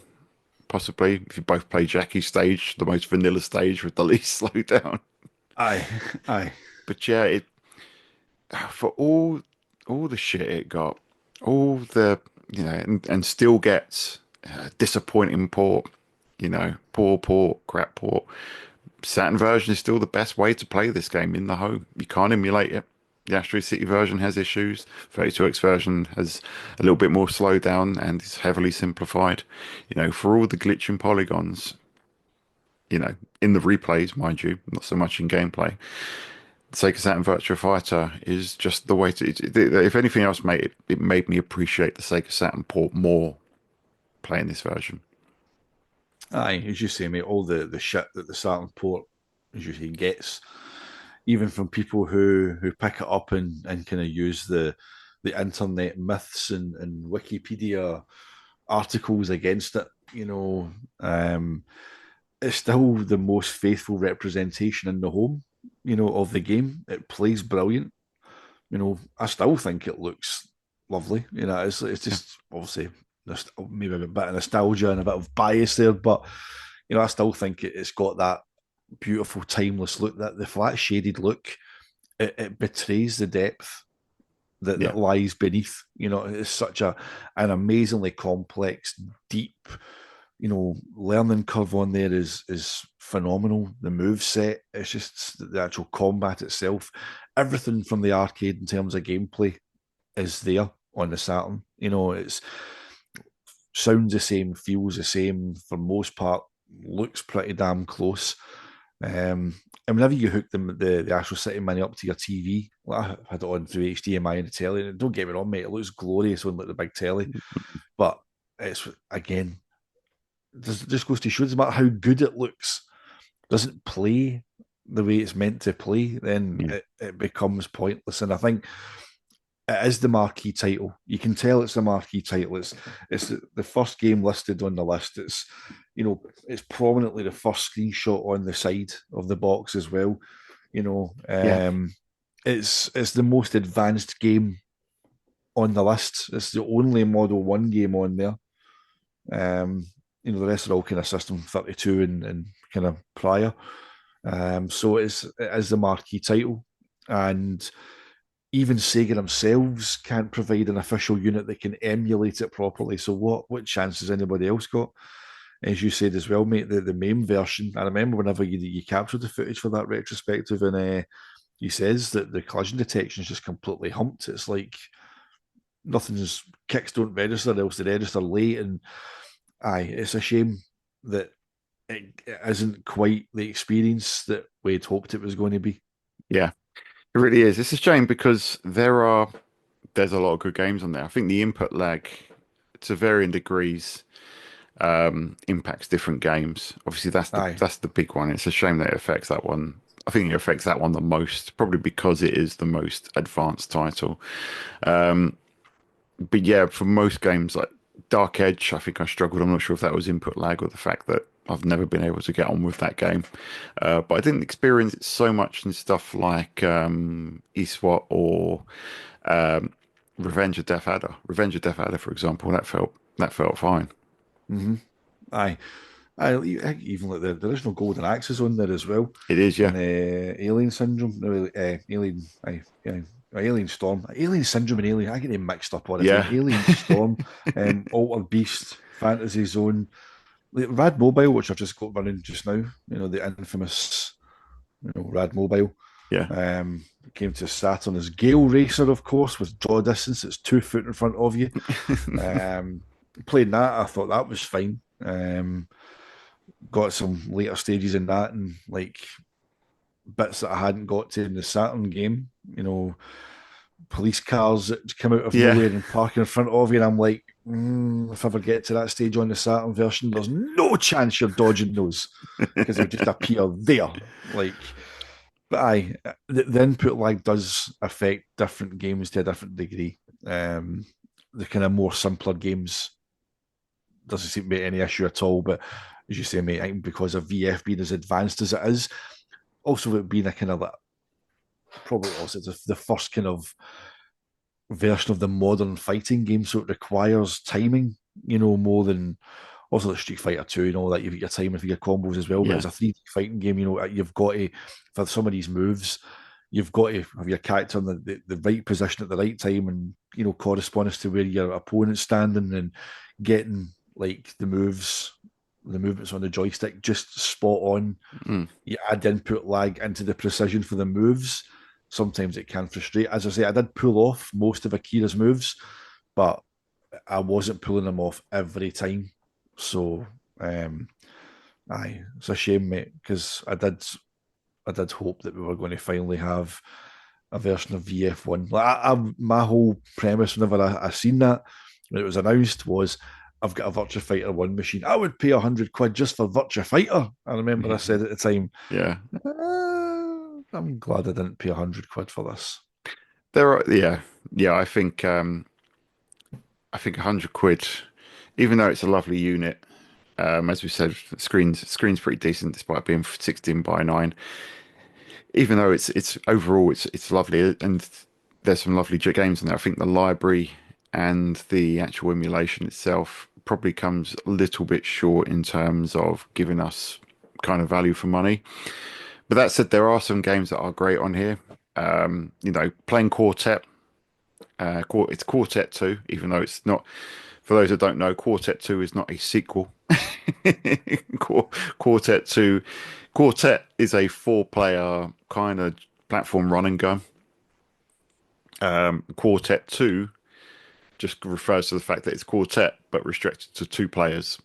Possibly, if you both play Jackie's stage, the most vanilla stage with the least slowdown. Aye, aye. But yeah, it for all the shit it got, all the and still gets disappointing port, poor port, crap port. Saturn version is still the best way to play this game in the home. You can't emulate it. The Astro City version has issues. 32X version has a little bit more slowdown and is heavily simplified. For all the glitching polygons, in the replays, mind you, not so much in gameplay. Sega Saturn Virtua Fighter is just the way to. If anything else, mate, it made me appreciate the Sega Saturn port more playing this version. Aye, as you say, mate, all the shit that the Saturn port, as you say, gets, even from people who pick it up and kind of use the internet myths and Wikipedia articles against it, it's still the most faithful representation in the home, of the game. It plays brilliant. I still think it looks lovely. It's Yeah, just obviously maybe a bit of nostalgia and a bit of bias there, but I still think it's got that beautiful, timeless look. That the flat shaded look, it betrays the depth yeah, that lies beneath. It's such an amazingly complex, deep, learning curve on there is phenomenal. The move set, it's just the actual combat itself. Everything from the arcade in terms of gameplay is there on the Saturn. It's sounds the same, feels the same for most part, looks pretty damn close. And whenever you hook the Astro City Mini up to your TV, like I had it on through HDMI and the telly, and don't get me wrong, mate, it looks glorious on like the big telly, but it's again, just goes to show, no matter how good it looks, doesn't play the way it's meant to play, then yeah, it becomes pointless. And I think it is the marquee title. You can tell it's the marquee title. It's the first game listed on the list. It's prominently the first screenshot on the side of the box as well. You know, yeah, um, it's the most advanced game on the list. It's the only Model One game on there. The rest are all kind of System 32 and kind of prior. So it is the marquee title, and even Sega themselves can't provide an official unit that can emulate it properly. So what chance has anybody else got? As you said as well, mate, the MAME version. I remember whenever you captured the footage for that retrospective, and he says that the collision detection is just completely humped. It's like nothing's kicks don't register, else they register late. And it's a shame that it isn't quite the experience that we'd hoped it was going to be. yeah. It really is. It's a shame because there's a lot of good games on there. I think the input lag, to varying degrees, impacts different games. Obviously, that's the Aye. that's the big one. It's a shame that it affects that one. I think it affects that one the most, probably because it is the most advanced title. But yeah, for most games like Dark Edge, I think I struggled. I'm not sure if that was input lag or the fact that I've never been able to get on with that game. But I didn't experience it so much in stuff like eSWAT or um, Revenge of Death Adder. Revenge of Death Adder, for example, that felt fine. Mm-hmm. Aye. Even like the original Golden Axe is on there as well, It is, yeah. and Alien Syndrome, no, Alien, yeah, Alien Storm, Alien Syndrome, and Alien. I get them mixed up all the time. Yeah. Alien Storm, Altered Beast, Fantasy Zone, like Rad Mobile, which I've just got running just now. The infamous, Rad Mobile. Yeah. Came to Saturn as Gale Racer, of course, with draw distance. It's 2 foot in front of you. Um, Playing that, I thought that was fine. Got some later stages in that and like bits that I hadn't got to in the Saturn game. Police cars that come out of Yeah. nowhere and park in front of you, and I'm like, if I ever get to that stage on the Saturn version, there's no chance you're dodging those because they'll just appear there. Like, but the input lag does affect different games to a different degree. The kind of more simpler games doesn't seem to be any issue at all. But as you say, mate, I think because of VF being as advanced as it is, also it being a kind of like, probably also the first kind of version of the modern fighting game, so it requires timing, more than also the Street Fighter 2 and all that. You've got your timing for your combos as well, but Yeah. as a 3D fighting game, you've got to, for some of these moves, you've got to have your character in the right position at the right time and correspondence to where your opponent's standing and getting like the movements on the joystick just spot on. Mm. You add input lag into the precision for the moves. Sometimes it can frustrate. As I say, I did pull off most of Akira's moves, but I wasn't pulling them off every time. So, aye, it's a shame, mate, because I did hope that we were going to finally have a version of VF1. Like my whole premise whenever I seen that when it was announced was, I've got a Virtua Fighter 1 machine. I would pay £100 just for Virtua Fighter. I remember I said at the time, Yeah. I'm glad I didn't pay £100 for this. There are, yeah, yeah. I think £100, even though it's a lovely unit, as we said, screen's pretty decent despite being 16 by 9. Even though it's overall it's lovely, and there's some lovely games in there. I think the library and the actual emulation itself probably comes a little bit short in terms of giving us kind of value for money. But that said, there are some games that are great on here. Playing Quartet. It's Quartet 2, even though it's not. For those that don't know, Quartet 2 is not a sequel. Quartet 2. Quartet is a four-player kind of platform run and gun. Quartet 2 just refers to the fact that it's Quartet, but restricted to two players.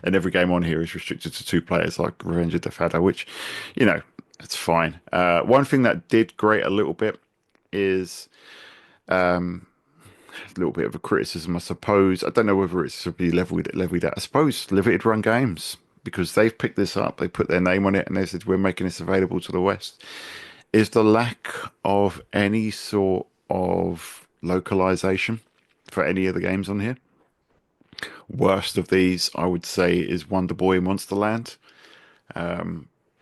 And every game on here is restricted to two players, like Revenge of the Fado, which, it's fine. One thing that did grate a little bit is a little bit of a criticism, I suppose. I don't know whether it's to be levied at, I suppose, limited run games, because they've picked this up, they put their name on it, and they said, we're making this available to the West. Is the lack of any sort of localization for any of the games on here. Worst of these, I would say, is Wonder Boy Monsterland,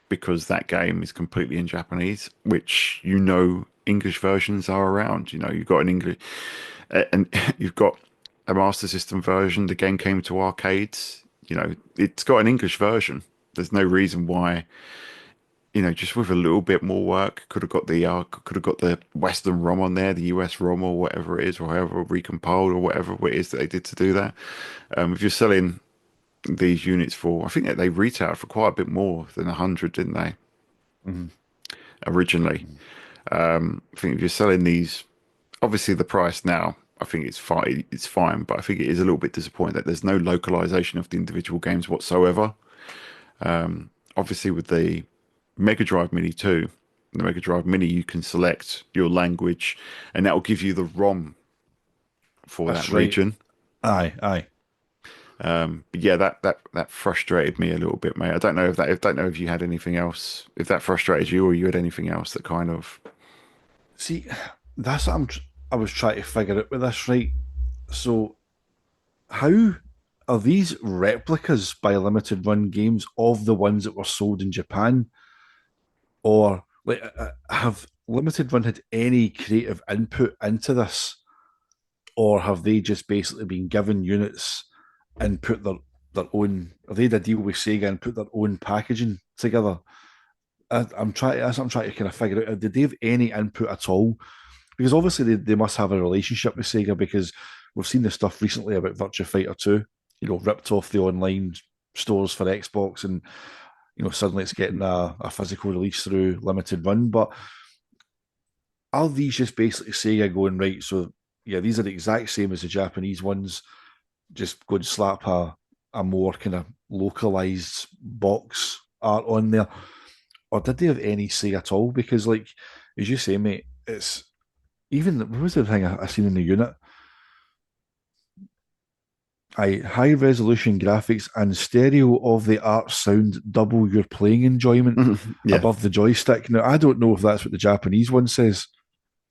because that game is completely in Japanese, which English versions are around. You've got an English, and you've got a Master System version. The game came to arcades. It's got an English version. There's no reason why. Just with a little bit more work, could have got the Western ROM on there, the US ROM or whatever it is, or however recompiled or whatever it is that they did to do that. If you're selling these units for, I think that they retailed for quite a bit more than 100, didn't they? Mm-hmm. Originally. I think if you're selling these, obviously the price now, I think it's fine. It's fine, but I think it is a little bit disappointing that there's no localization of the individual games whatsoever. Obviously, with the Mega Drive Mini 2, the Mega Drive Mini, you can select your language, and that will give you the ROM for That's that right. region. Aye. But yeah, that frustrated me a little bit, mate. I don't know if you had anything else, if that frustrated you, or you had anything else that kind of. See, that's what I was trying to figure out with this, right? So, how are these replicas by limited run games of the ones that were sold in Japan, or like have limited run had any creative input into this, or have they just basically been given units and put their own? Have they had a deal with Sega and put their own packaging together? That's what I'm trying to kind of figure out. Did they have any input at all? Because obviously they must have a relationship with Sega, because we've seen the stuff recently about Virtua Fighter 2, ripped off the online stores for Xbox, and suddenly it's getting a physical release through limited run. But are these just basically Sega going, right, so yeah, these are the exact same as the Japanese ones, just go and slap a more kind of localized box art on there? Or did they have any say at all? Because, like, as you say, mate, it's even, what was the thing I seen in the unit? High resolution graphics and stereo of the art sound double your playing enjoyment Yeah, above the joystick. Now, I don't know if that's what the Japanese one says.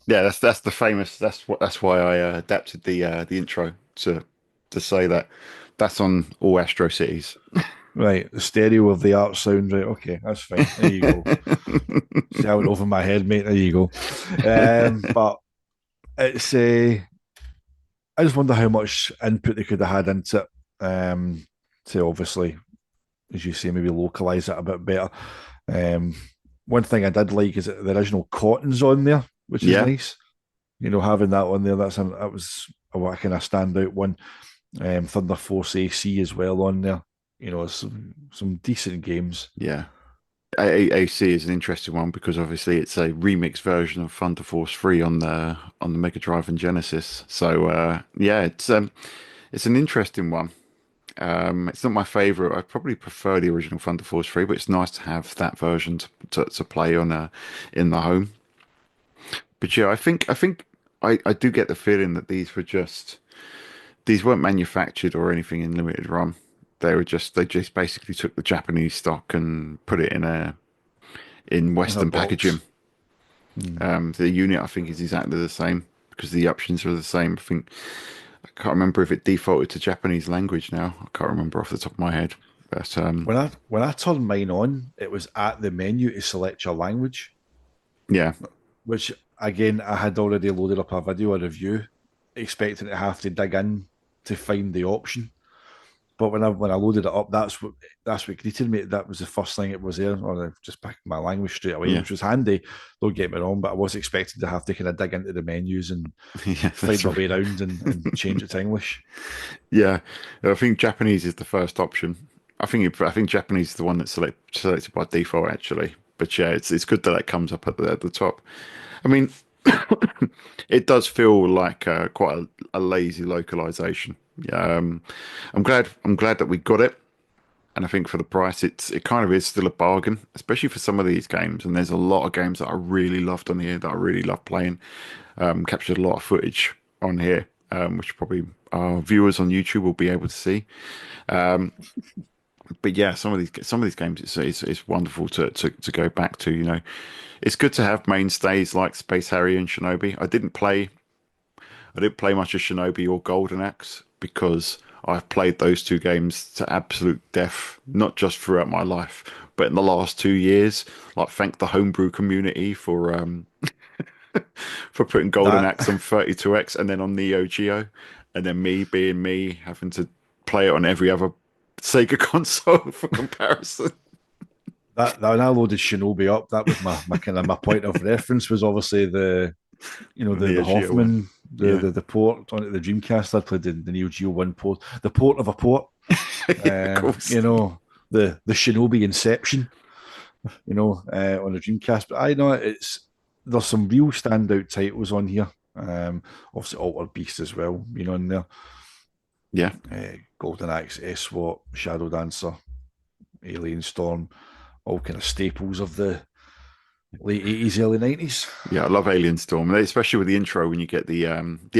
yeah. That's the famous. That's why I adapted the intro to say that. That's on all Astro Cities. Right, the stereo of the art sound. Right, okay, that's fine. There you go. See how it over my head, mate. There you go. But it's I just wonder how much input they could have had into it, to obviously, as you say, maybe localize it a bit better. One thing I did like is that the original Cotton's on there, which is Yeah, nice. having that on there, that was a kind of standout one. Thunder Force AC as well on there. Some decent games. Yeah. AC is an interesting one because obviously it's a remix version of Thunder Force 3 on the Mega Drive and Genesis. So yeah, it's an interesting one. It's not my favorite. I probably prefer the original Thunder Force 3, but it's nice to have that version to play on in the home. But yeah, I do get the feeling that these weren't manufactured or anything in limited run. They just basically took the Japanese stock and put it in In a Western packaging. box. Hmm. The unit I think is exactly the same because the options are the same. I can't remember if it defaulted to Japanese language now. I can't remember off the top of my head. But When I turned mine on, it was at the menu to select your language, yeah, which again I had already loaded up a video, a review, expecting to have to dig in to find the option. But when I loaded it up, that's what greeted me. That was the first thing it was there, or I just picked my language straight away, yeah, which was handy. Don't get me wrong, but I was expecting to have to kind of dig into the menus and yeah. find That's my right. way around and change it to English. Yeah, I think Japanese is the first option. I think Japanese is the one that's selected by default actually. But yeah, it's good that it comes up at the top. I mean, it does feel like quite a lazy localization. I'm glad that we got it, and I think for the price, it kind of is still a bargain, especially for some of these games. And there's a lot of games that I really loved on here that I really love playing. Captured a lot of footage on here, which probably our viewers on YouTube will be able to see. But yeah, some of these games, it's wonderful to go back to. It's good to have mainstays like Space Harrier and Shinobi. I didn't play much of Shinobi or Golden Axe because I've played those two games to absolute death, not just throughout my life, but in the last 2 years. Like, thank the homebrew community for putting Golden That Axe on 32X and then on Neo Geo, and then me being me having to play it on every other Sega console for comparison. that when I loaded Shinobi up, that was my kind of my point of reference was obviously the Neo Geo one. Hoffman, the, Yeah, the the port on the Dreamcast. I played the Neo Geo One port, the port of a port. yeah, of course. The Shinobi Inception. On the Dreamcast. But I know there's some real standout titles on here. Obviously Altered Beast as well, in there. Yeah, Golden Axe, SWAT, Shadow Dancer, Alien Storm, all kind of staples of the late 80s, early 90s. yeah, I love Alien Storm, and especially with the intro when you get the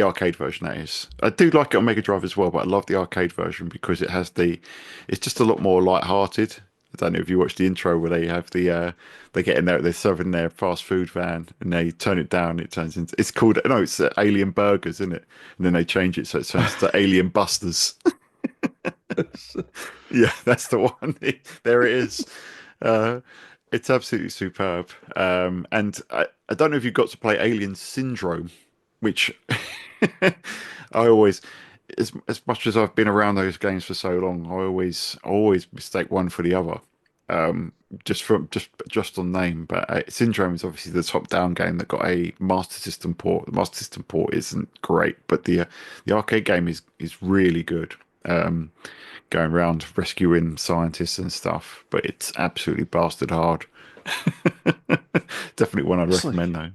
arcade version. That is, I do like it on Mega Drive as well, but I love the arcade version because it's just a lot more light-hearted. I don't know if you watch the intro where they have they get in there, they're serving their fast food van, and they turn it down. It turns into it's called no, it's Alien Burgers, isn't it? And then they change it so it turns to Alien Busters. Yeah, that's the one. There it is. Uh, it's absolutely superb. And I don't know if you got to play Alien Syndrome, which I always, as much as I've been around those games for so long, I always mistake one for the other. Just on name, but Syndrome is obviously the top-down game that got a Master System port. The Master System port isn't great, but the arcade game is really good. Going around rescuing scientists and stuff, but it's absolutely bastard hard. Definitely one I'd It's like recommend though.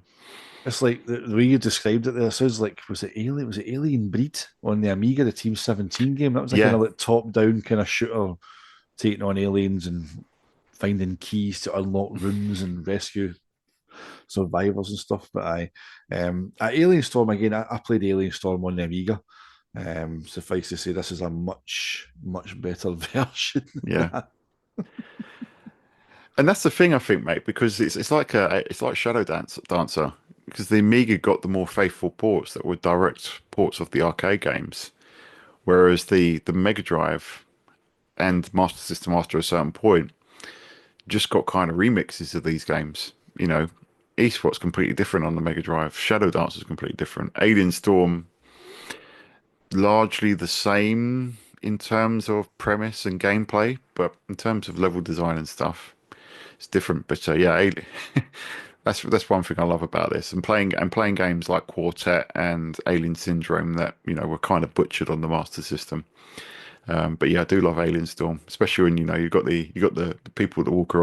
it's like the way you described it there. It sounds like was it Alien Breed on the Amiga, the Team 17 game? That was a kind Yeah, of like top-down kind of shooter, taking on aliens and finding keys to unlock rooms and rescue survivors and stuff. But at Alien Storm again, I played Alien Storm on the Amiga. Suffice to say, this is a much much better version. yeah, and that's the thing I think, mate, because it's like Dancer because the Amiga got the more faithful ports that were direct ports of the arcade games, whereas the Mega Drive and Master System after a certain point just got kind of remixes of these games. Eastwat's completely different on the Mega Drive. Shadow Dancer's completely different. Alien Storm largely the same in terms of premise and gameplay, but in terms of level design and stuff, it's different. But yeah, that's one thing I love about this, and playing games like Quartet and Alien Syndrome that were kind of butchered on the Master System. But yeah, I do love Alien Storm, especially when you got the people that walk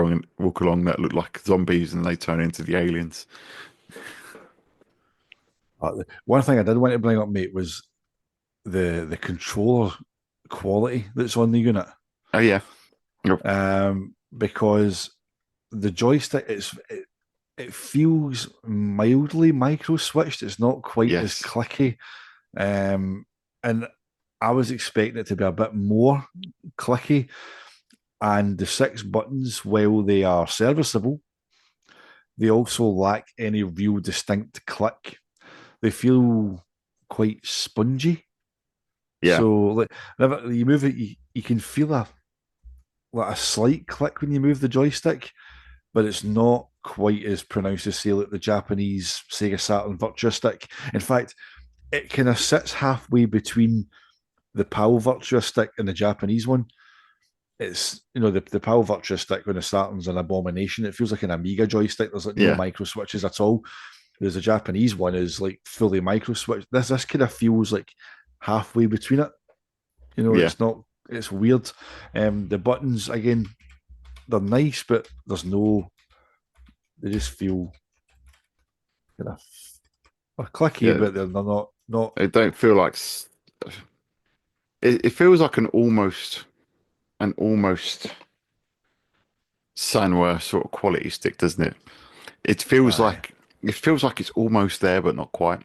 along that look like zombies and they turn into the aliens. One thing I did want to bring up, mate, was the controller quality that's on the unit. Oh yeah, Yep. Because the joystick it feels mildly micro switched. It's not quite as Yes, clicky. And I was expecting it to be a bit more clicky. And the six buttons, while they are serviceable, they also lack any real distinct click. They feel quite spongy. yeah, So like whenever you move it, you can feel a slight click when you move the joystick, but it's not quite as pronounced as say like the Japanese Sega Saturn Virtua Stick. In fact, it kind of sits halfway between the PAL Virtua Stick and the Japanese one. It's the PAL Virtua Stick when the Saturn's an abomination. It feels like an Amiga joystick. There's like no yeah, micro switches at all. Whereas the Japanese one is like fully micro switch. This kind of feels like halfway between it. yeah, It's not. It's weird. The buttons again, they're nice, but there's no. They just feel kind of clicky, yeah. but they're not. It don't feel like it feels like an almost Sanwa sort of quality stick, doesn't it? It feels Aye, like it feels like it's almost there, but not quite.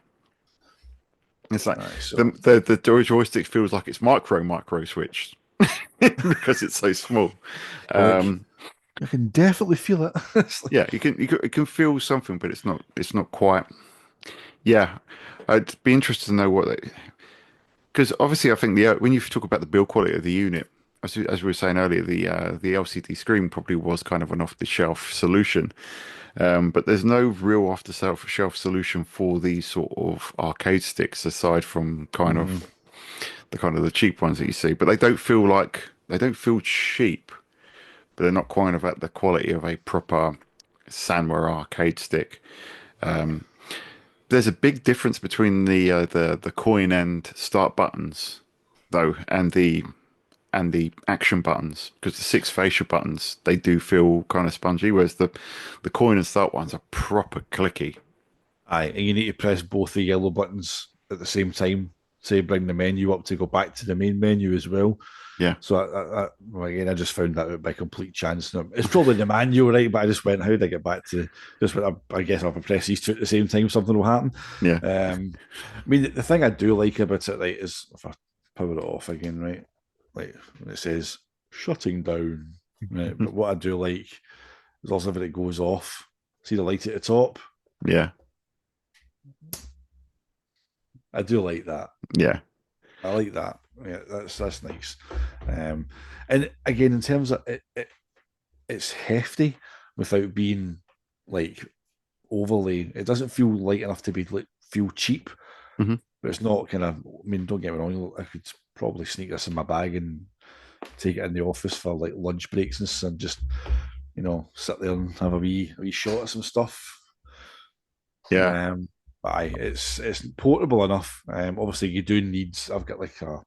It's like aye. the So the the joystick feels like it's micro switch because it's so small. like Um, I can definitely feel it. It's like, yeah, you can feel something, but it's not quite. Yeah, I'd be interested to know what they, because obviously I think when you talk about the build quality of the unit, as we were saying earlier, the LCD screen probably was kind of an off-the-shelf solution. But there's no real off-the-shelf solution for these sort of arcade sticks aside from mm, kind of the cheap ones that you see. But they don't feel cheap, but they're not quite of at the quality of a proper Sanwa arcade stick. There's a big difference between the coin and start buttons, though, and the action buttons, because the six facial buttons they do feel kind of spongy, whereas the coin and start ones are proper clicky. aye, and you need to press both the yellow buttons at the same time. Say, bring the menu up to go back to the main menu as well. Yeah, So well, again, I just found that out by complete chance. It's probably the manual, right? But I just went, how did I get back to just? I guess if I press these two at the same time, something will happen. yeah, I mean, the thing I do like about it, right, is if I power it off again, right, like when it says shutting down, right. But what I do like is also when it goes off. See the light at the top. yeah, I do like that. yeah, I like that. Yeah, that's nice. Um, and again, in terms of it's hefty without being like overly. It doesn't feel light enough to be like feel cheap, hmm but it's not kind of. I mean, don't get me wrong. I could probably sneak this in my bag and take it in the office for like lunch breaks and just sit there and have a wee shot at some stuff. yeah, Um, but aye, it's portable enough. Obviously, you do need. I've got like a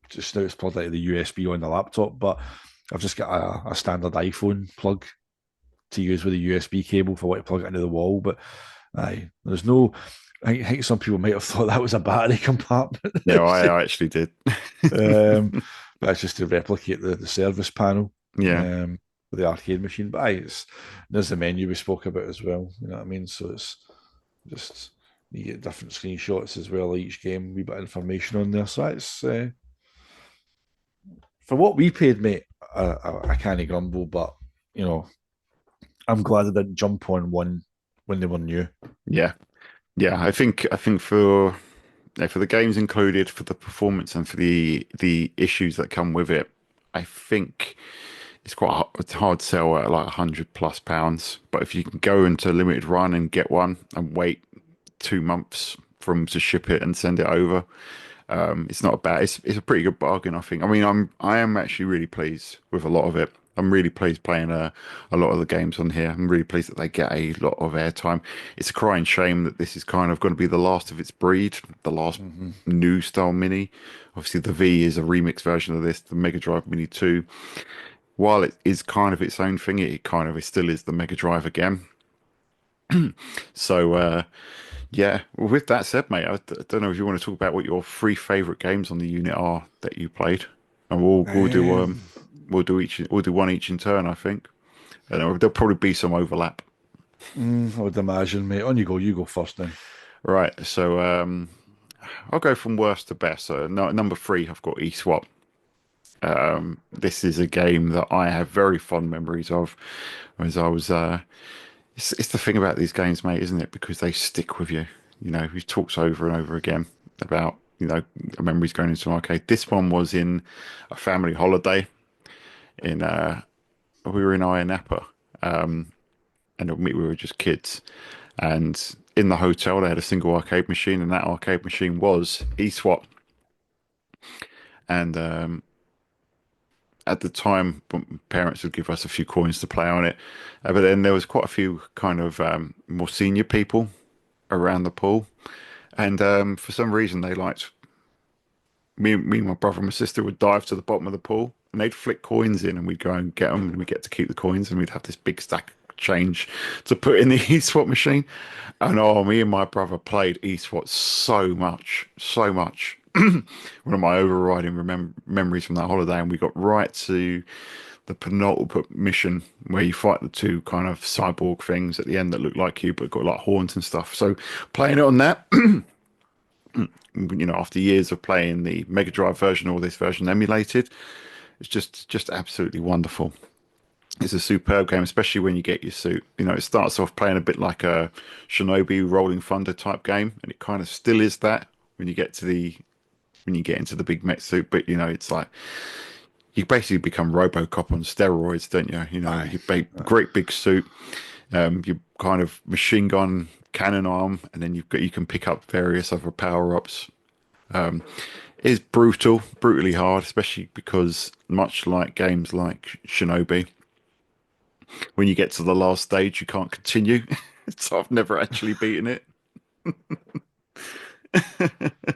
just now it's plugged out of the USB on the laptop, but I've just got a standard iPhone plug to use with a USB cable if I want to plug it into the wall. But aye, there's no. I think some people might have thought that was a battery compartment. yeah. I actually did. um, but it's just to replicate the service panel Yeah, um, with the arcade machine. But aye, there's the menu we spoke about as well. You know what I mean? So it's just you get different screenshots as well. Each game, we bit of information on there. So it's for what we paid, mate. I can't grumble, but you know, I'm glad I didn't jump on one when they were new. yeah, yeah. I think for the games included, for the performance, and for the issues that come with it, I think it's quite a hard sell at like £100+. But if you can go into a limited run and get one and wait 2 months for them to ship it and send it over, it's not a bad. It's a pretty good bargain, I think. I mean, I am actually really pleased with a lot of it. I'm really pleased playing a lot of the games on here. I'm really pleased that they get a lot of airtime. It's a crying shame that this is kind of going to be the last of its breed, the last Hmm. new style Mini. Obviously, the V is a remix version of this, the Mega Drive Mini 2. While it is kind of its own thing, it kind of it still is the Mega Drive again. So, yeah, well, with that said, mate, I don't know if you want to talk about what your three favorite games on the unit are that you played, and Um, we'll do one each in turn, I think. And there'll probably be some overlap. I would imagine, mate. On you go. You go first then. Right, so I'll go from worst to best. So no, number three, I've got eSwap. This is a game that I have very fond memories of, as I was. It's the thing about these games, mate, isn't it? Because they stick with you. You know, we've talked over and over again about memories going into an arcade. This one was in a family holiday in we were in Ayia Napa, and we were just kids. And in the hotel, they had a single arcade machine, and that arcade machine was eSwap. And at the time, parents would give us a few coins to play on it. But then there was quite a few kind of more senior people around the pool. And for some reason, they liked me and my brother and my sister would dive to the bottom of the pool and they'd flick coins in and we'd go and get them and we'd get to keep the coins and we'd have this big stack of change to put in the eSwap machine. And oh, me and my brother played eSwap so much, so much. One of my overriding memories from that holiday, and we got right to the penultimate mission where you fight the two kind of cyborg things at the end that look like you but got like horns and stuff. So playing it on that, after years of playing the Mega Drive version or this version emulated, it's just absolutely wonderful. It's a superb game, especially when you get your suit. It starts off playing a bit like a Shinobi Rolling Thunder type game, and it kind of still is that when you get to the when you get into the big mech suit. But it's like you basically become RoboCop on steroids, don't you? Aye. You great big suit, you kind of machine gun cannon arm, and then you can pick up various other power ups. It is brutally hard, especially because much like games like Shinobi, when you get to the last stage, you can't continue. So I've never actually beaten it.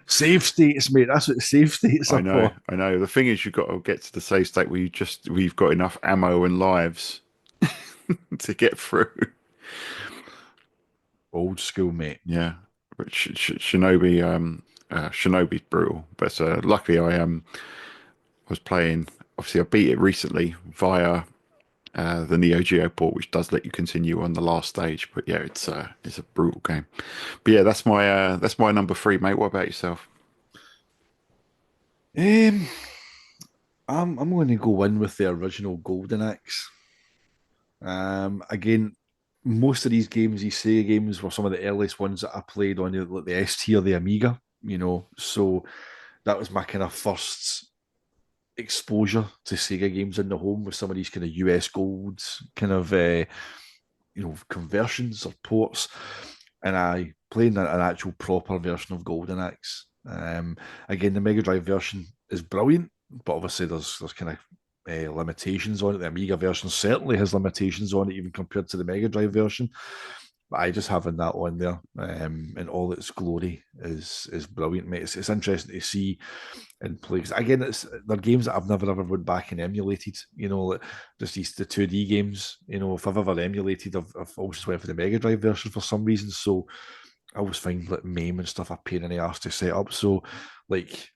Save states, mate. That's what save states I are know, for. I know. The thing is, you've got to get to the save state where we've got enough ammo and lives to get through. Old school, mate. Yeah, but Shinobi's brutal. But luckily, I was playing. Obviously, I beat it recently via the Neo Geo port, which does let you continue on the last stage. But yeah, it's a brutal game. But yeah, that's my number three, mate. What about yourself? Um, I'm going to go in with the original Golden Axe. Again, most of these games, these Sega games, were some of the earliest ones that I played on like the ST or the Amiga. So that was my kind of first exposure to Sega games in the home with some of these kind of US golds, kind of conversions or ports, and I played an actual proper version of Golden Axe. Again, the Mega Drive version is brilliant, but obviously there's kind of limitations on it. The Amiga version certainly has limitations on it, even compared to the Mega Drive version. But I just having that on there in all its glory is brilliant, mate. It's interesting to see and play. 'Cause again, they're games that I've never ever went back and emulated. Like just the 2D games. If I've ever emulated, I've always went for the Mega Drive version for some reason. So I always find like MAME and stuff a pain in the ass to set up. So like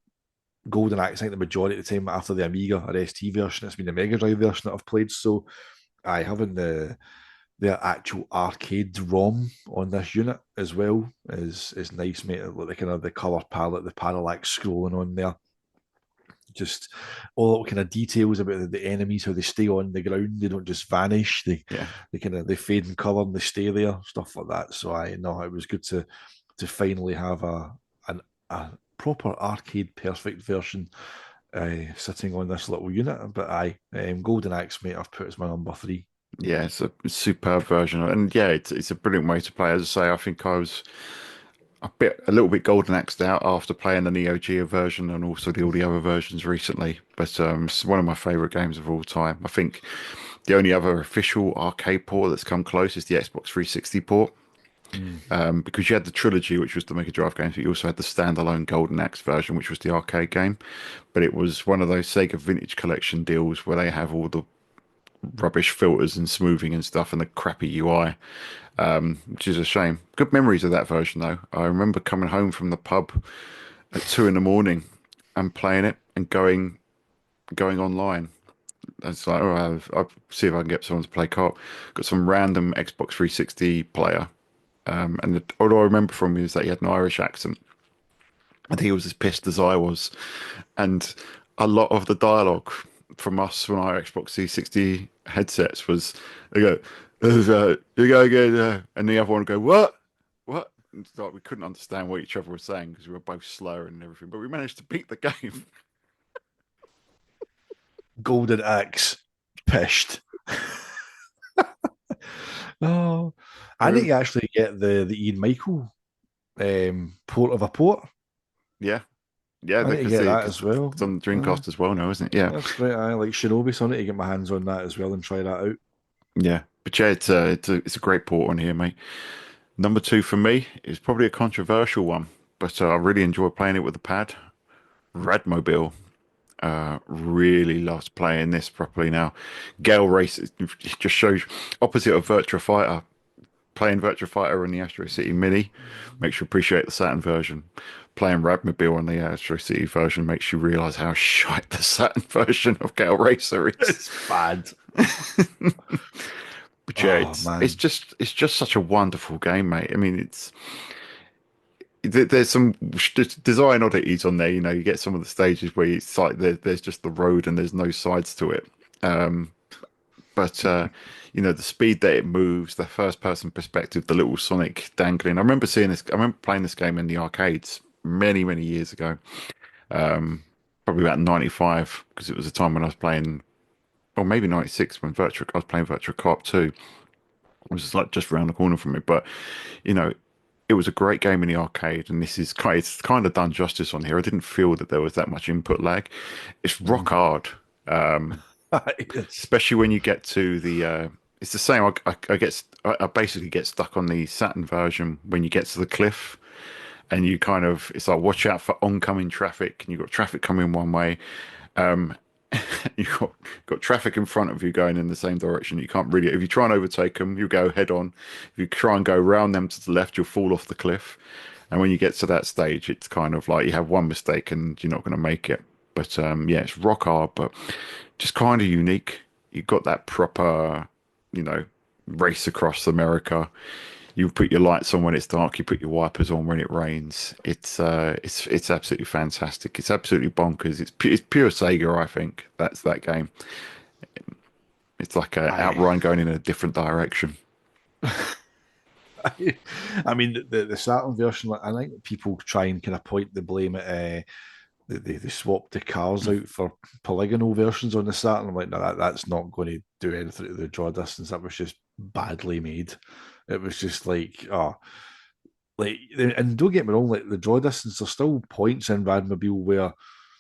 Golden Axe, I think the majority of the time after the Amiga or ST version, it's been the Mega Drive version that I've played. So I having the actual arcade ROM on this unit as well is nice, mate. Like the kind of the color palette, the parallax scrolling on there, just all kind of details about the enemies, how they stay on the ground, they don't just vanish, Yeah. they kind of they fade in color and they stay there, stuff like that. So I know it was good to finally have a proper arcade perfect version sitting on this little unit. But Golden Axe, mate, I've put as my number three. Yeah, it's a superb version, and yeah, it's a brilliant way to play. As I say, I think a little bit golden axed out after playing the Neo Geo version and also all the other versions recently. But it's one of my favorite games of all time. I think the only other official arcade port that's come close is the Xbox 360 port. Mm. Because you had the trilogy, which was the Mega Drive games, but you also had the standalone Golden Axe version, which was the arcade game. But it was one of those Sega Vintage Collection deals where they have all the rubbish filters and smoothing and stuff and the crappy UI, which is a shame. Good memories of that version though. I remember coming home from the pub at 2 in the morning and playing it and going online. It's like, all right, I'll see if I can get someone to play co-op. Got some random Xbox 360 player. All I remember from him is that he had an Irish accent. I think he was as pissed as I was. And a lot of the dialogue from us from our Xbox 360 headsets was, they go, you go again, and the other one would go, what? What? And it's like we couldn't understand what each other was saying because we were both slow and everything, but we managed to beat the game. Golden Axe, pissed. Oh, I need to actually get the Ian Michael port of a port. Yeah, yeah, I they need to could get see that because as well. it's on the Dreamcast as well now, isn't it? Yeah, That's right. I like Shinobi, so I need to get my hands on that as well and try that out. yeah. But yeah, it's a great port on here, mate. Number two for me is probably a controversial one, but I really enjoy playing it with the pad. Radmobile. Really loves playing this properly now. Gale Race it just shows opposite of Virtua Fighter. Playing Virtua Fighter on the Astro City Mini makes you appreciate the Saturn version. Playing Radmobile on the Astro City version makes you realise how shite the Saturn version of Gale Racer is. It's bad. But yeah, Oh man. it's just such a wonderful game, mate. I mean, there's some design oddities on there. You know, you get some of the stages where it's like there's just the road and there's no sides to it. Um, but you know, the speed that it moves, the first person perspective, the little Sonic dangling. I remember seeing this. I remember playing this game in the arcades many years ago. Probably about 95 because it was a time when I was playing, or maybe 96 when Virtua I was playing Virtua Cop 2. It was like just around the corner from me. But you know, it was a great game in the arcade, and it's kind of done justice on here. I didn't feel that there was that much input lag. It's rock Mm. hard, Yes. especially when you get to the. It's the same. I basically get stuck on the Saturn version when you get to the cliff, and you kind of it's like watch out for oncoming traffic, and you've got traffic coming one way. Um, you've got traffic in front of you going in the same direction. You can't really, if you try and overtake them, you go head on. If you try and go around them to the left, you'll fall off the cliff. And when you get to that stage, it's kind of like you have one mistake and you're not going to make it. But yeah, it's rock hard, but just kind of unique. You've got that proper, you know, race across America. You put your lights on when it's dark. You put your wipers on when it rains. It's absolutely fantastic. It's absolutely bonkers. It's pure Sega. I think that's that game. It's like a I, outrun going in a different direction. I mean, the Saturn version, like, I think people try and kind of point the blame at they swapped the cars out for polygonal versions on the Saturn. I'm like, no, that's not going to do anything to the draw distance. That was just badly made. It was just like, oh, like, and don't get me wrong, like the draw distance, there's still points in Radmobile where,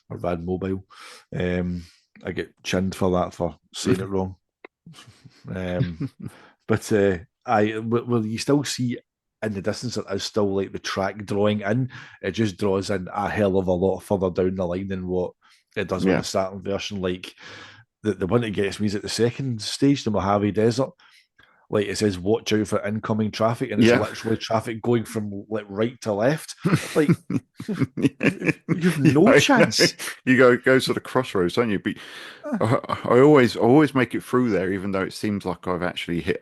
or Radmobile. I get chinned for that for saying it wrong. Um, but well, you still see in the distance it is still like the track drawing in. It just draws in a hell of a lot further down the line than what it does on Yeah, the Saturn version. Like the one that gets me is at the second stage, the Mojave Desert. Like it says, watch out for incoming traffic, and it's yeah. literally traffic going from like right to left. Like you've Yeah, no I know. chance. You go to the crossroads, don't you? But I always make it through there, even though it seems like I've actually hit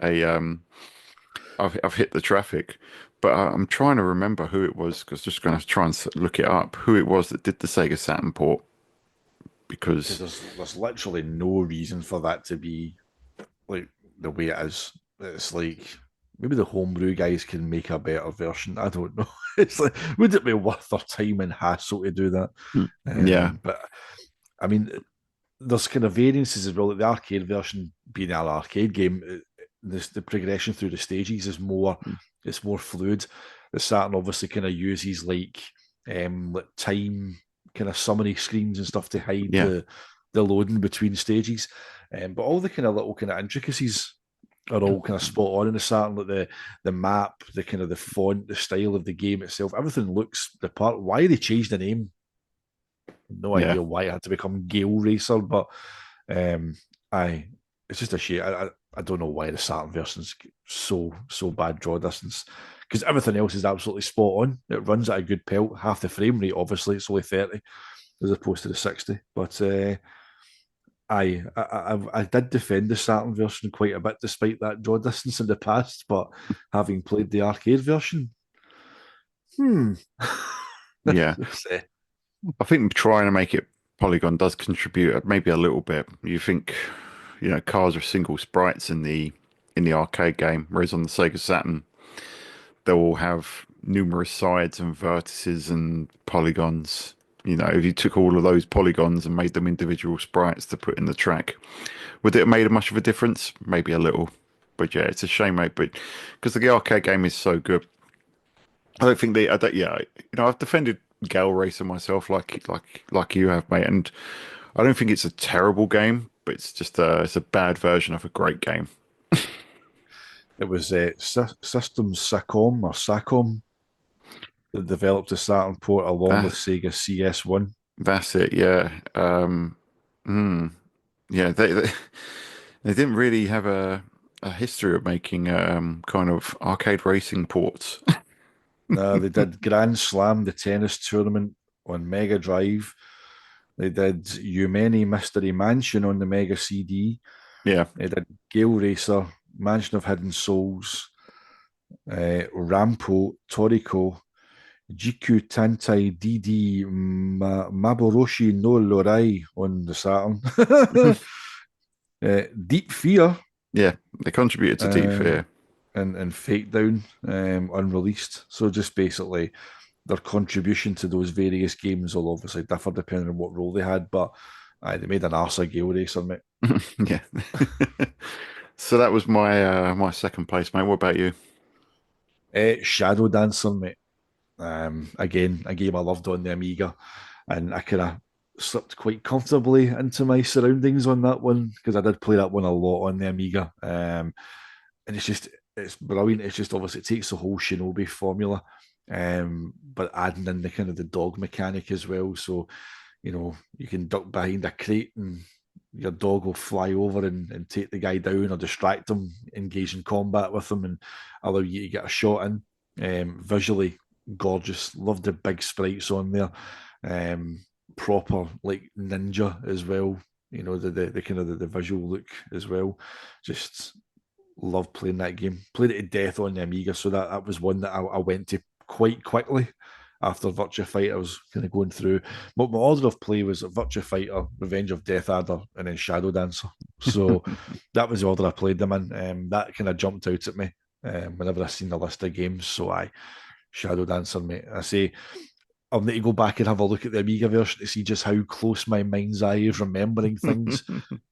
I've hit the traffic. But I'm trying to remember who it was because just going to try and look it up. Who it was that did the Sega Saturn port? Because Because there's literally no reason for that to be like the way it is. It's like maybe the homebrew guys can make a better version. I don't know. It's like, would it be worth their time and hassle to do that? yeah, But I mean, there's kind of variances as well. Like the arcade version being an arcade game, the progression through the stages is more, it's more fluid. the Saturn obviously kind of uses like time kind of summary screens and stuff to hide Yeah, the loading between stages. But all the kind of little kind of intricacies are all kind of spot on in the Saturn, like the map, the kind of the font, the style of the game itself. Everything looks the part. Why they changed the name? No yeah, idea why it had to become Gale Racer, but um, I it's just a shame. I don't know why the Saturn version's so bad draw distance, because everything else is absolutely spot on. It runs at a good pelt, half the frame rate. Obviously, it's only 30 as opposed to the 60. But I did defend the Saturn version quite a bit despite that draw distance in the past. But having played the arcade version, hmm, yeah. I think trying to make it polygon does contribute maybe a little bit. You think, cars are single sprites in the arcade game, whereas on the Sega Saturn, they'll all have numerous sides and vertices and polygons. If you took all of those polygons and made them individual sprites to put in the track, would it have made much of a difference? Maybe a little. But yeah, it's a shame, mate. But because the arcade game is so good, I don't think they. I don't, yeah, I've defended Gal Racer myself, like you have, mate, and I don't think it's a terrible game, but it's a bad version of a great game. it was Systems Sacom or Sacom that developed the Saturn port along with That Sega CS1. that's it. Yeah. Hmm. Yeah. They didn't really have a history of making kind of arcade racing ports. They did Grand Slam, the tennis tournament on Mega Drive. They did Umeni Mystery Mansion on the Mega CD. Yeah. They did Gale Racer, Mansion of Hidden Souls, Rampo, Toriko, Jiku Tantai DD Maboroshi no Lorai on the Saturn. Deep Fear Yeah. They contributed to Deep um, Fear. and Fake Down unreleased. So just basically their contribution to those various games will obviously differ depending on what role they had, but they made an arse of Gale Racer, mate. Yeah. So that was my second place, mate. What about you? Shadow Dancer, mate. Again, a game I loved on the Amiga, and I kind of slipped quite comfortably into my surroundings on that one because I did play that one a lot on the Amiga. And it's brilliant. It's just obviously it takes the whole Shinobi formula, but adding in the kind of the dog mechanic as well. So you can duck behind a crate and your dog will fly over and take the guy down or distract him, engage in combat with him, and allow you to get a shot in. Visually gorgeous. Love the big sprites on there. Proper like ninja as well. The kind of the visual look as well. Just love playing that game. Played it to death on the Amiga, so that was one that I went to quite quickly after Virtua Fighter. I was kind of going through. But my order of play was Virtua Fighter, Revenge of Death Adder, and then Shadow Dancer. So that was the order I played them in. That kind of jumped out at me whenever I seen the list of games. So Shadow Dancer, mate. I say I'll need to go back and have a look at the Amiga version to see just how close my mind's eye is remembering things.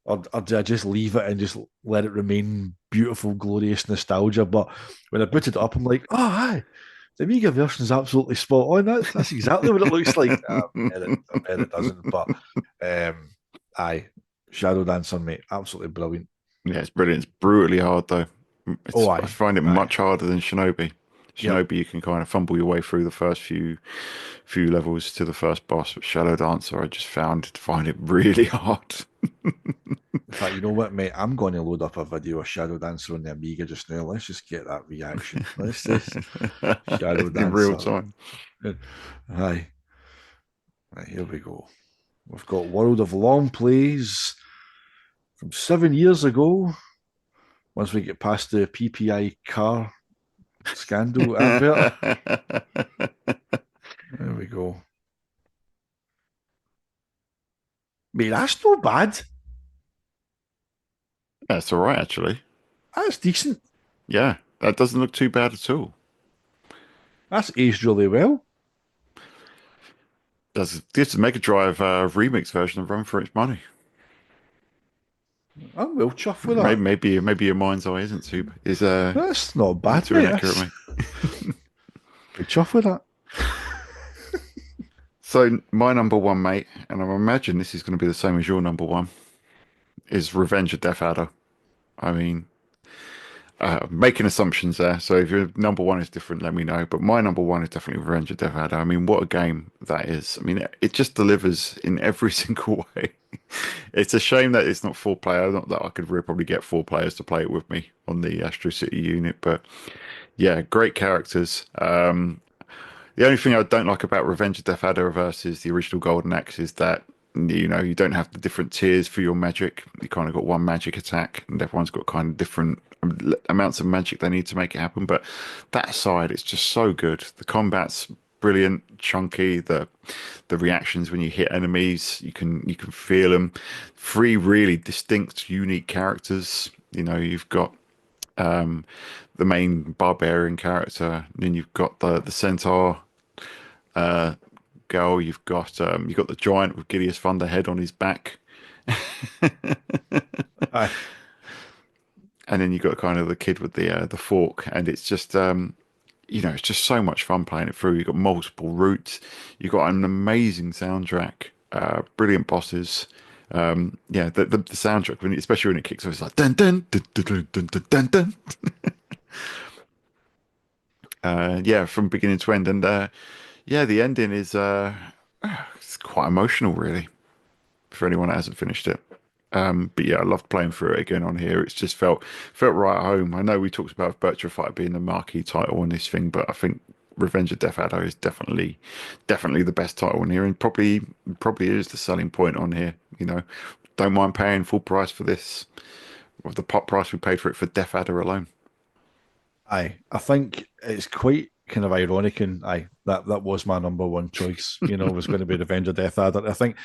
Or do I just leave it and just let it remain beautiful, glorious nostalgia? But when I booted it up, I'm like, oh, hi, the Amiga version is absolutely spot on. That's exactly what it looks like. I bet it doesn't. But aye, Shadow Dancer, mate, absolutely brilliant. Yeah, it's brilliant. It's brutally hard though. Oh, I aye, find it aye. much harder than Shinobi. Yep. Shinobi, you can kind of fumble your way through the first few levels to the first boss, but Shadow Dancer, I just find it really hard. In fact, you know what, mate? I'm going to load up a video of Shadow Dancer on the Amiga just now. Let's just get that reaction. Let's just Shadow In real Dancer. time. Aye. Right, here we go. We've got World of Long Plays from 7 years ago. Once we get past the PPI car scandal advert. There we go. Mate, that's not bad. That's all right, actually. That's decent. Yeah, that doesn't look too bad at all. That's aged really well. Does gives the Mega Drive remix version a run for its money? I'm well chuffed with Maybe that. maybe maybe your mind's eye isn't That's not bad, too mate. inaccurate, That's, mate. Big chuff with that. So my number one, mate, and I imagine this is going to be the same as your number one, is Revenge of Death Adder. I mean, making assumptions there. So if your number one is different, let me know. But my number one is definitely Revenge of Death Adder. I mean, what a game that is. I mean, it just delivers in every single way. It's a shame that it's not four player. Not that I could really probably get four players to play it with me on the Astro City unit, but yeah, great characters. The only thing I don't like about Revenge of Death Adder versus the original Golden Axe is that you don't have the different tiers for your magic. You kind of got one magic attack, and everyone's got kind of different amounts of magic they need to make it happen. But that aside, it's just so good. The combat's brilliant, chunky. The reactions when you hit enemies, you can feel them. Three really distinct, unique characters. You've got um, the main barbarian character, and then you've got the centaur uh, girl. You've got the giant with Gideous Thunderhead on his back, Aye. and then you've got kind of the kid with the fork, and it's just it's just so much fun playing it through. You've got multiple routes. You've got an amazing soundtrack, brilliant bosses. Yeah, the soundtrack, especially when it kicks off, it's like dun dun dun dun dun dun dun dun. Yeah, from beginning to end, and yeah, the ending is it's quite emotional, really, for anyone that hasn't finished it. But yeah, I loved playing through it again on here. It's just felt right at home. I know we talked about Virtua Fighter being the marquee title on this thing, but I think Revenge of Death Adder is definitely the best title on here, and probably is the selling point on here. Don't mind paying full price for this, of the pop price we paid for it for Death Adder alone. Aye. I think it's quite kind of ironic, and aye, that was my number one choice. Was going to be Revenge of Death Adder. I think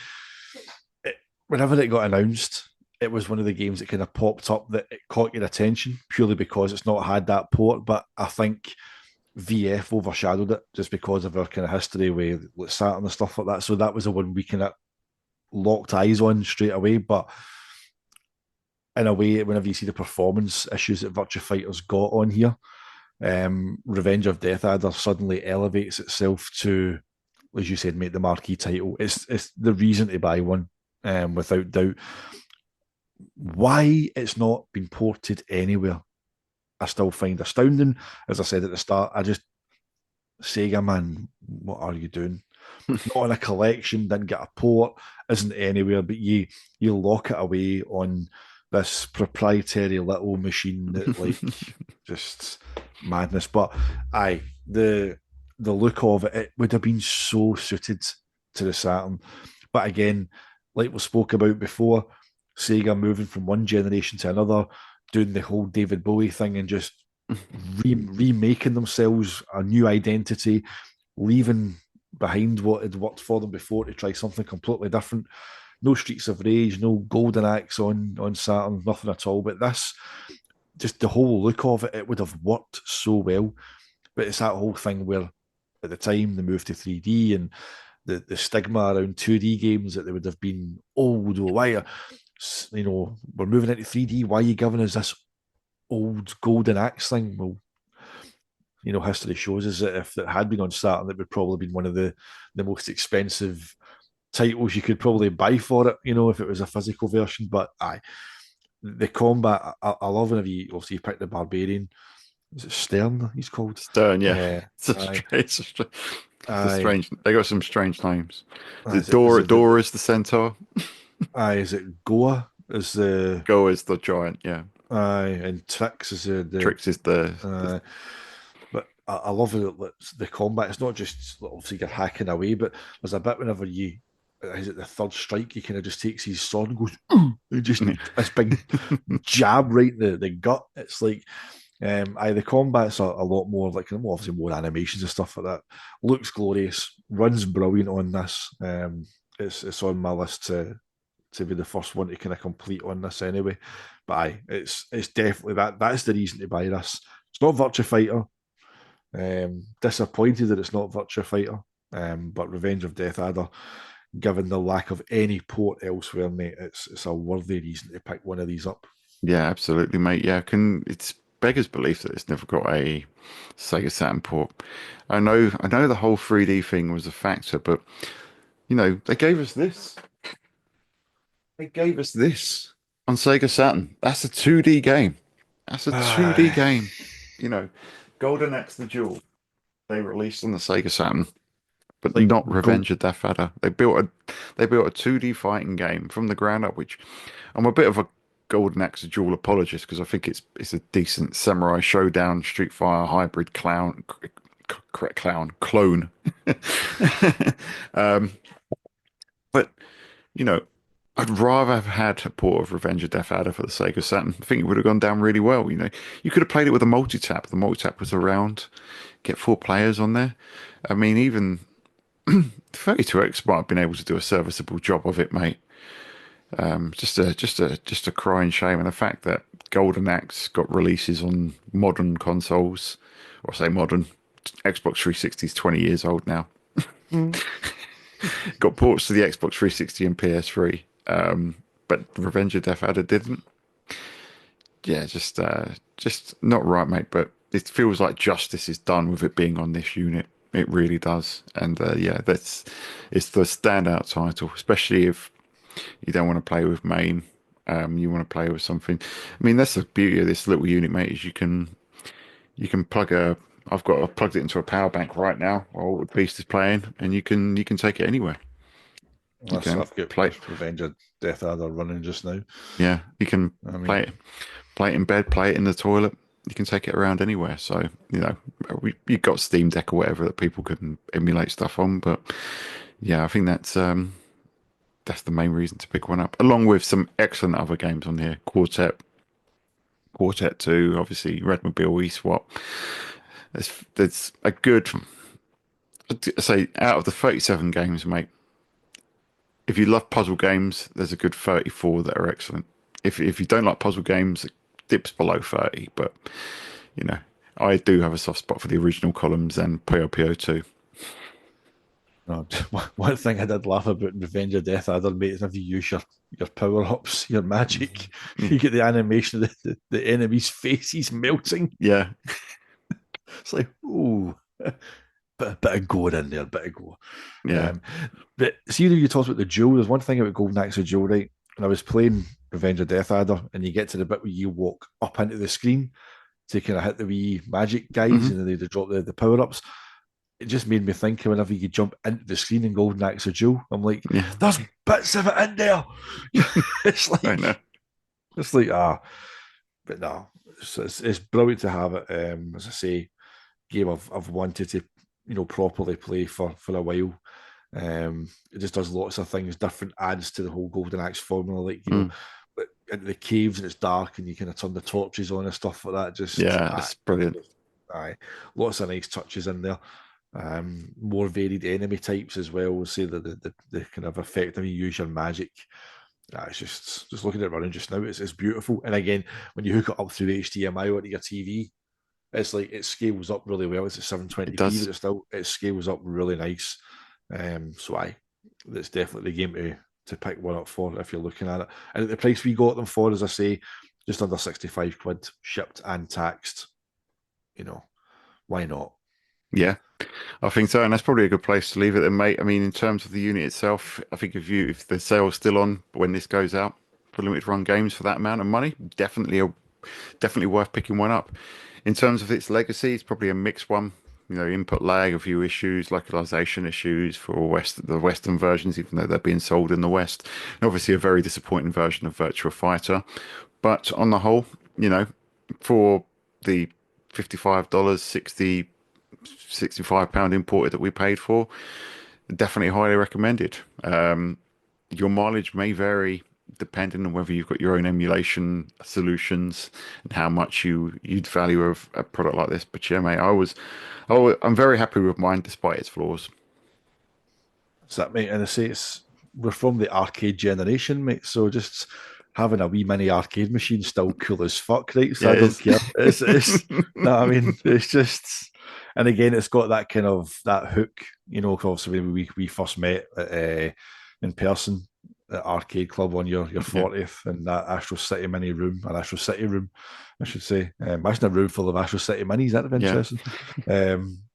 whenever it got announced, it was one of the games that kind of popped up that it caught your attention purely because it's not had that port. But I think VF overshadowed it just because of our kind of history with Saturn and stuff like that. So that was the one we kind of locked eyes on straight away. But in a way, whenever you see the performance issues that Virtua Fighters got on here, Revenge of Death Adder suddenly elevates itself to, as you said, make the marquee title. It's the reason to buy one, without doubt. Why it's not been ported anywhere, I still find astounding. As I said at the start, Sega, man, what are you doing? Not in a collection, didn't get a port, isn't anywhere, but you lock it away on this proprietary little machine that just madness. But aye, the look of it would have been so suited to the Saturn. But again, like we spoke about before, Sega moving from one generation to another, doing the whole David Bowie thing and just remaking themselves a new identity, leaving behind what had worked for them before to try something completely different. No Streets of Rage, no Golden Axe on Saturn, nothing at all. But this, just the whole look of it, it would have worked so well. But it's that whole thing where at the time they moved to 3D and the stigma around 2D games that they would have been old. Oh, why we're moving into 3D. Why are you giving us this old Golden Axe thing? Well, history shows us that if it had been on Saturn, it would probably been one of the most expensive titles you could probably buy for it, if it was a physical version. But aye, the combat, I love whenever you obviously you pick the barbarian. Is it Stern? He's called Stern, yeah. Yeah, It's a strange. They got some strange names. The is it Dora is the centaur. is it Goa? Is the Go is the giant. Yeah. and Trix is the Tricks is the but I love the combat. It's not just obviously you're hacking away, but there's a bit whenever you is it the third strike, he kind of just takes his sword and goes and just this big jab right in the gut. It's like the combat's a lot more like obviously more animations and stuff like that. Looks glorious, runs brilliant on this. It's on my list to be the first one to kind of complete on this anyway. But it's definitely that's the reason to buy this. It's not Virtua Fighter. Disappointed that it's not Virtua Fighter. But Revenge of Death Adder, given the lack of any port elsewhere, mate, it's a worthy reason to pick one of these up. Yeah, absolutely, mate. Yeah, it's beggars belief that it's never got a Sega Saturn port. I know the whole 3D thing was a factor, but they gave us this. They gave us this on Sega Saturn. That's a 2D game. That's a 2D Aye. game. You know, Golden Axe the Jewel. They released on the Sega Saturn, but Like not go. Revenge of Death Adder. They built a 2D fighting game from the ground up, which I'm a bit of a Golden Axe the Jewel apologist because I think it's a decent samurai showdown Street Fighter hybrid correct clown clone. um, but you know, I'd rather have had a port of Revenge of Death Adder for the Sega Saturn. I think it would have gone down really well. You could have played it with a multi-tap. The multi-tap was around. Get 4 players on there. I mean, even 32X might have been able to do a serviceable job of it, mate. Just a crying shame, and the fact that Golden Axe got releases on modern consoles, or I say modern, Xbox 360 is 20 years old now. Got ports to the Xbox 360 and PS3, but Revenge of Death Adder didn't. Yeah, just not right, mate. But it feels like justice is done with it being on this unit. It really does, and yeah, it's the standout title, especially if you don't want to play with main. You want to play with something. I mean, that's the beauty of this little unit, mate. Is you can plug a. I've plugged it into a power bank right now while the beast is playing, and you can take it anywhere. You can I've got play. Revenge of Death Adder running just now. Yeah, you can I play mean, it in bed, play it in the toilet. You can take it around anywhere. So you've got Steam Deck or whatever that people can emulate stuff on. But yeah, I think that's the main reason to pick one up, along with some excellent other games on here. Quartet 2, obviously Redmobile eSwap. There's a good, I'd say, out of the 37 games, mate. If you love puzzle games, there's a good 34 that are excellent. If you don't like puzzle games, it dips below 30. But you know, I do have a soft spot for the original columns and Puyo Puyo 2. no, one thing I did laugh about in Revenge of Death Adder, mate, is if you use your power ups, your magic, Yeah, you get the animation of the enemy's faces melting. yeah, It's like, ooh, bit of gore in there, bit of gore. yeah. But see, you talked about the jewel. There's one thing about Golden Axe of Jewel, right? And I was playing Revenge of Death Adder, and you get to the bit where you walk up into the screen to kind of hit the wee magic guys, Hmm. and then they drop the power ups. It just made me think of whenever you jump into the screen in Golden Axe of Jewel, I'm like, Yeah, there's bits of it in there. it's I know. like it's like but no, it's brilliant to have it. As I say, game I've wanted to properly play for a while. It just does lots of things different, adds to the whole Golden Axe formula, like Mm. into the caves and it's dark and you kind of turn the torches on and stuff like that. Just Yeah, it's brilliant. aye, lots of nice touches in there. More varied enemy types as well. Say the kind of effect of you use your magic. It's just looking at it running just now. It's beautiful. And again, when you hook it up through HDMI onto your TV, it's like it scales up really well. It's at It 720p, but does. it scales up really nice. So that's definitely the game to pick one up for if you're looking at it. And at the price we got them for, as I say, just under 65 quid, shipped and taxed. Why not? Yeah, I think so, and that's probably a good place to leave it then, mate. I mean, in terms of the unit itself, I think if the sale's still on when this goes out for limited run games for that amount of money, definitely worth picking one up. In terms of its legacy, it's probably a mixed one. Input lag, a few issues, localization issues for the Western versions, even though they're being sold in the West. And obviously, a very disappointing version of Virtua Fighter. But on the whole, for the $55, 65 pound imported that we paid for, definitely highly recommended. Your mileage may vary depending on whether you've got your own emulation solutions and how much you'd value a product like this. But yeah, mate, I'm very happy with mine despite its flaws. Is that, mate? And I say we're from the arcade generation, mate. So just having a wee mini arcade machine still cool as fuck, right? So Yeah, I it don't is. care. It's no, I mean, it's just, and again, it's got that kind of that hook, 'cause obviously when we first met in person. arcade club on your 40th in that Astro City Mini room, an Astro City room, I should say. Imagine a room full of Astro City Minis. That'd be interesting.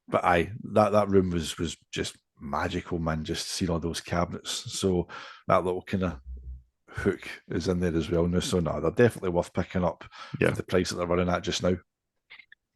But that room was just magical, man. Just seeing all those cabinets. So that little kind of hook is in there as well now. So no, they're definitely worth picking up for the price that they're running at just now.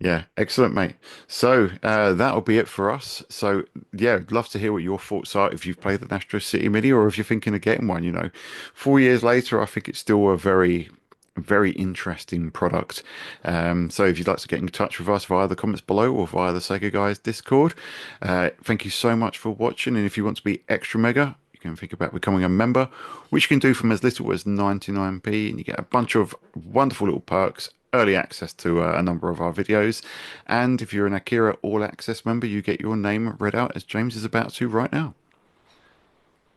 Yeah, excellent, mate. So that'll be it for us. So yeah, I'd love to hear what your thoughts are if you've played the Astro City Mini or if you're thinking of getting one. 4 years later, I think it's still a very, very interesting product. So if you'd like to get in touch with us via the comments below or via the Sega Guys Discord, thank you so much for watching. And if you want to be extra mega, you can think about becoming a member, which you can do from as little as 99p, and you get a bunch of wonderful little perks, early access to a number of our videos, and if you're an Akira All Access member, you get your name read out as James is about to right now.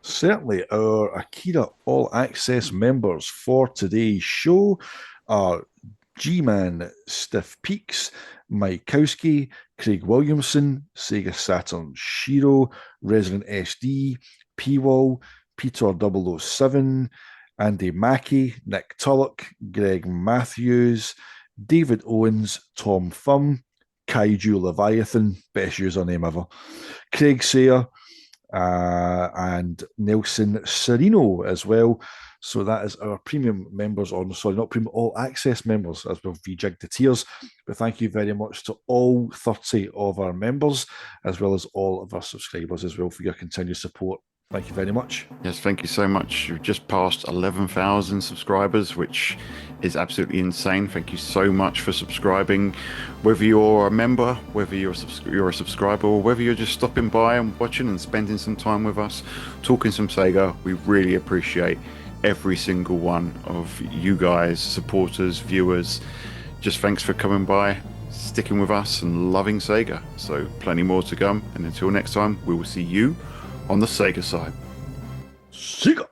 Certainly, our Akira All Access members for today's show are G-Man Stiff Peaks, Mike Kowski, Craig Williamson, Sega Saturn Shiro, Resident SD, P-Wall, Peter 007, Andy Mackey, Nick Tullock, Greg Matthews, David Owens, Tom Thumb, Kaiju Leviathan, best username ever, Craig Sayer, and Nelson Serino as well. So that is our premium members, or sorry, not premium, all access members, as we've rejigged the tiers. But thank you very much to all 30 of our members, as well as all of our subscribers as well, for your continued support. Thank you very much. Yes, thank you so much. You've just passed 11,000 subscribers, which is absolutely insane. Thank you so much for subscribing. Whether you're a member, whether you're a subscriber, or whether you're just stopping by and watching and spending some time with us, talking some Sega, we really appreciate every single one of you guys, supporters, viewers. Just thanks for coming by, sticking with us, and loving Sega. So plenty more to come. And until next time, we will see you on the Sega side. Sega!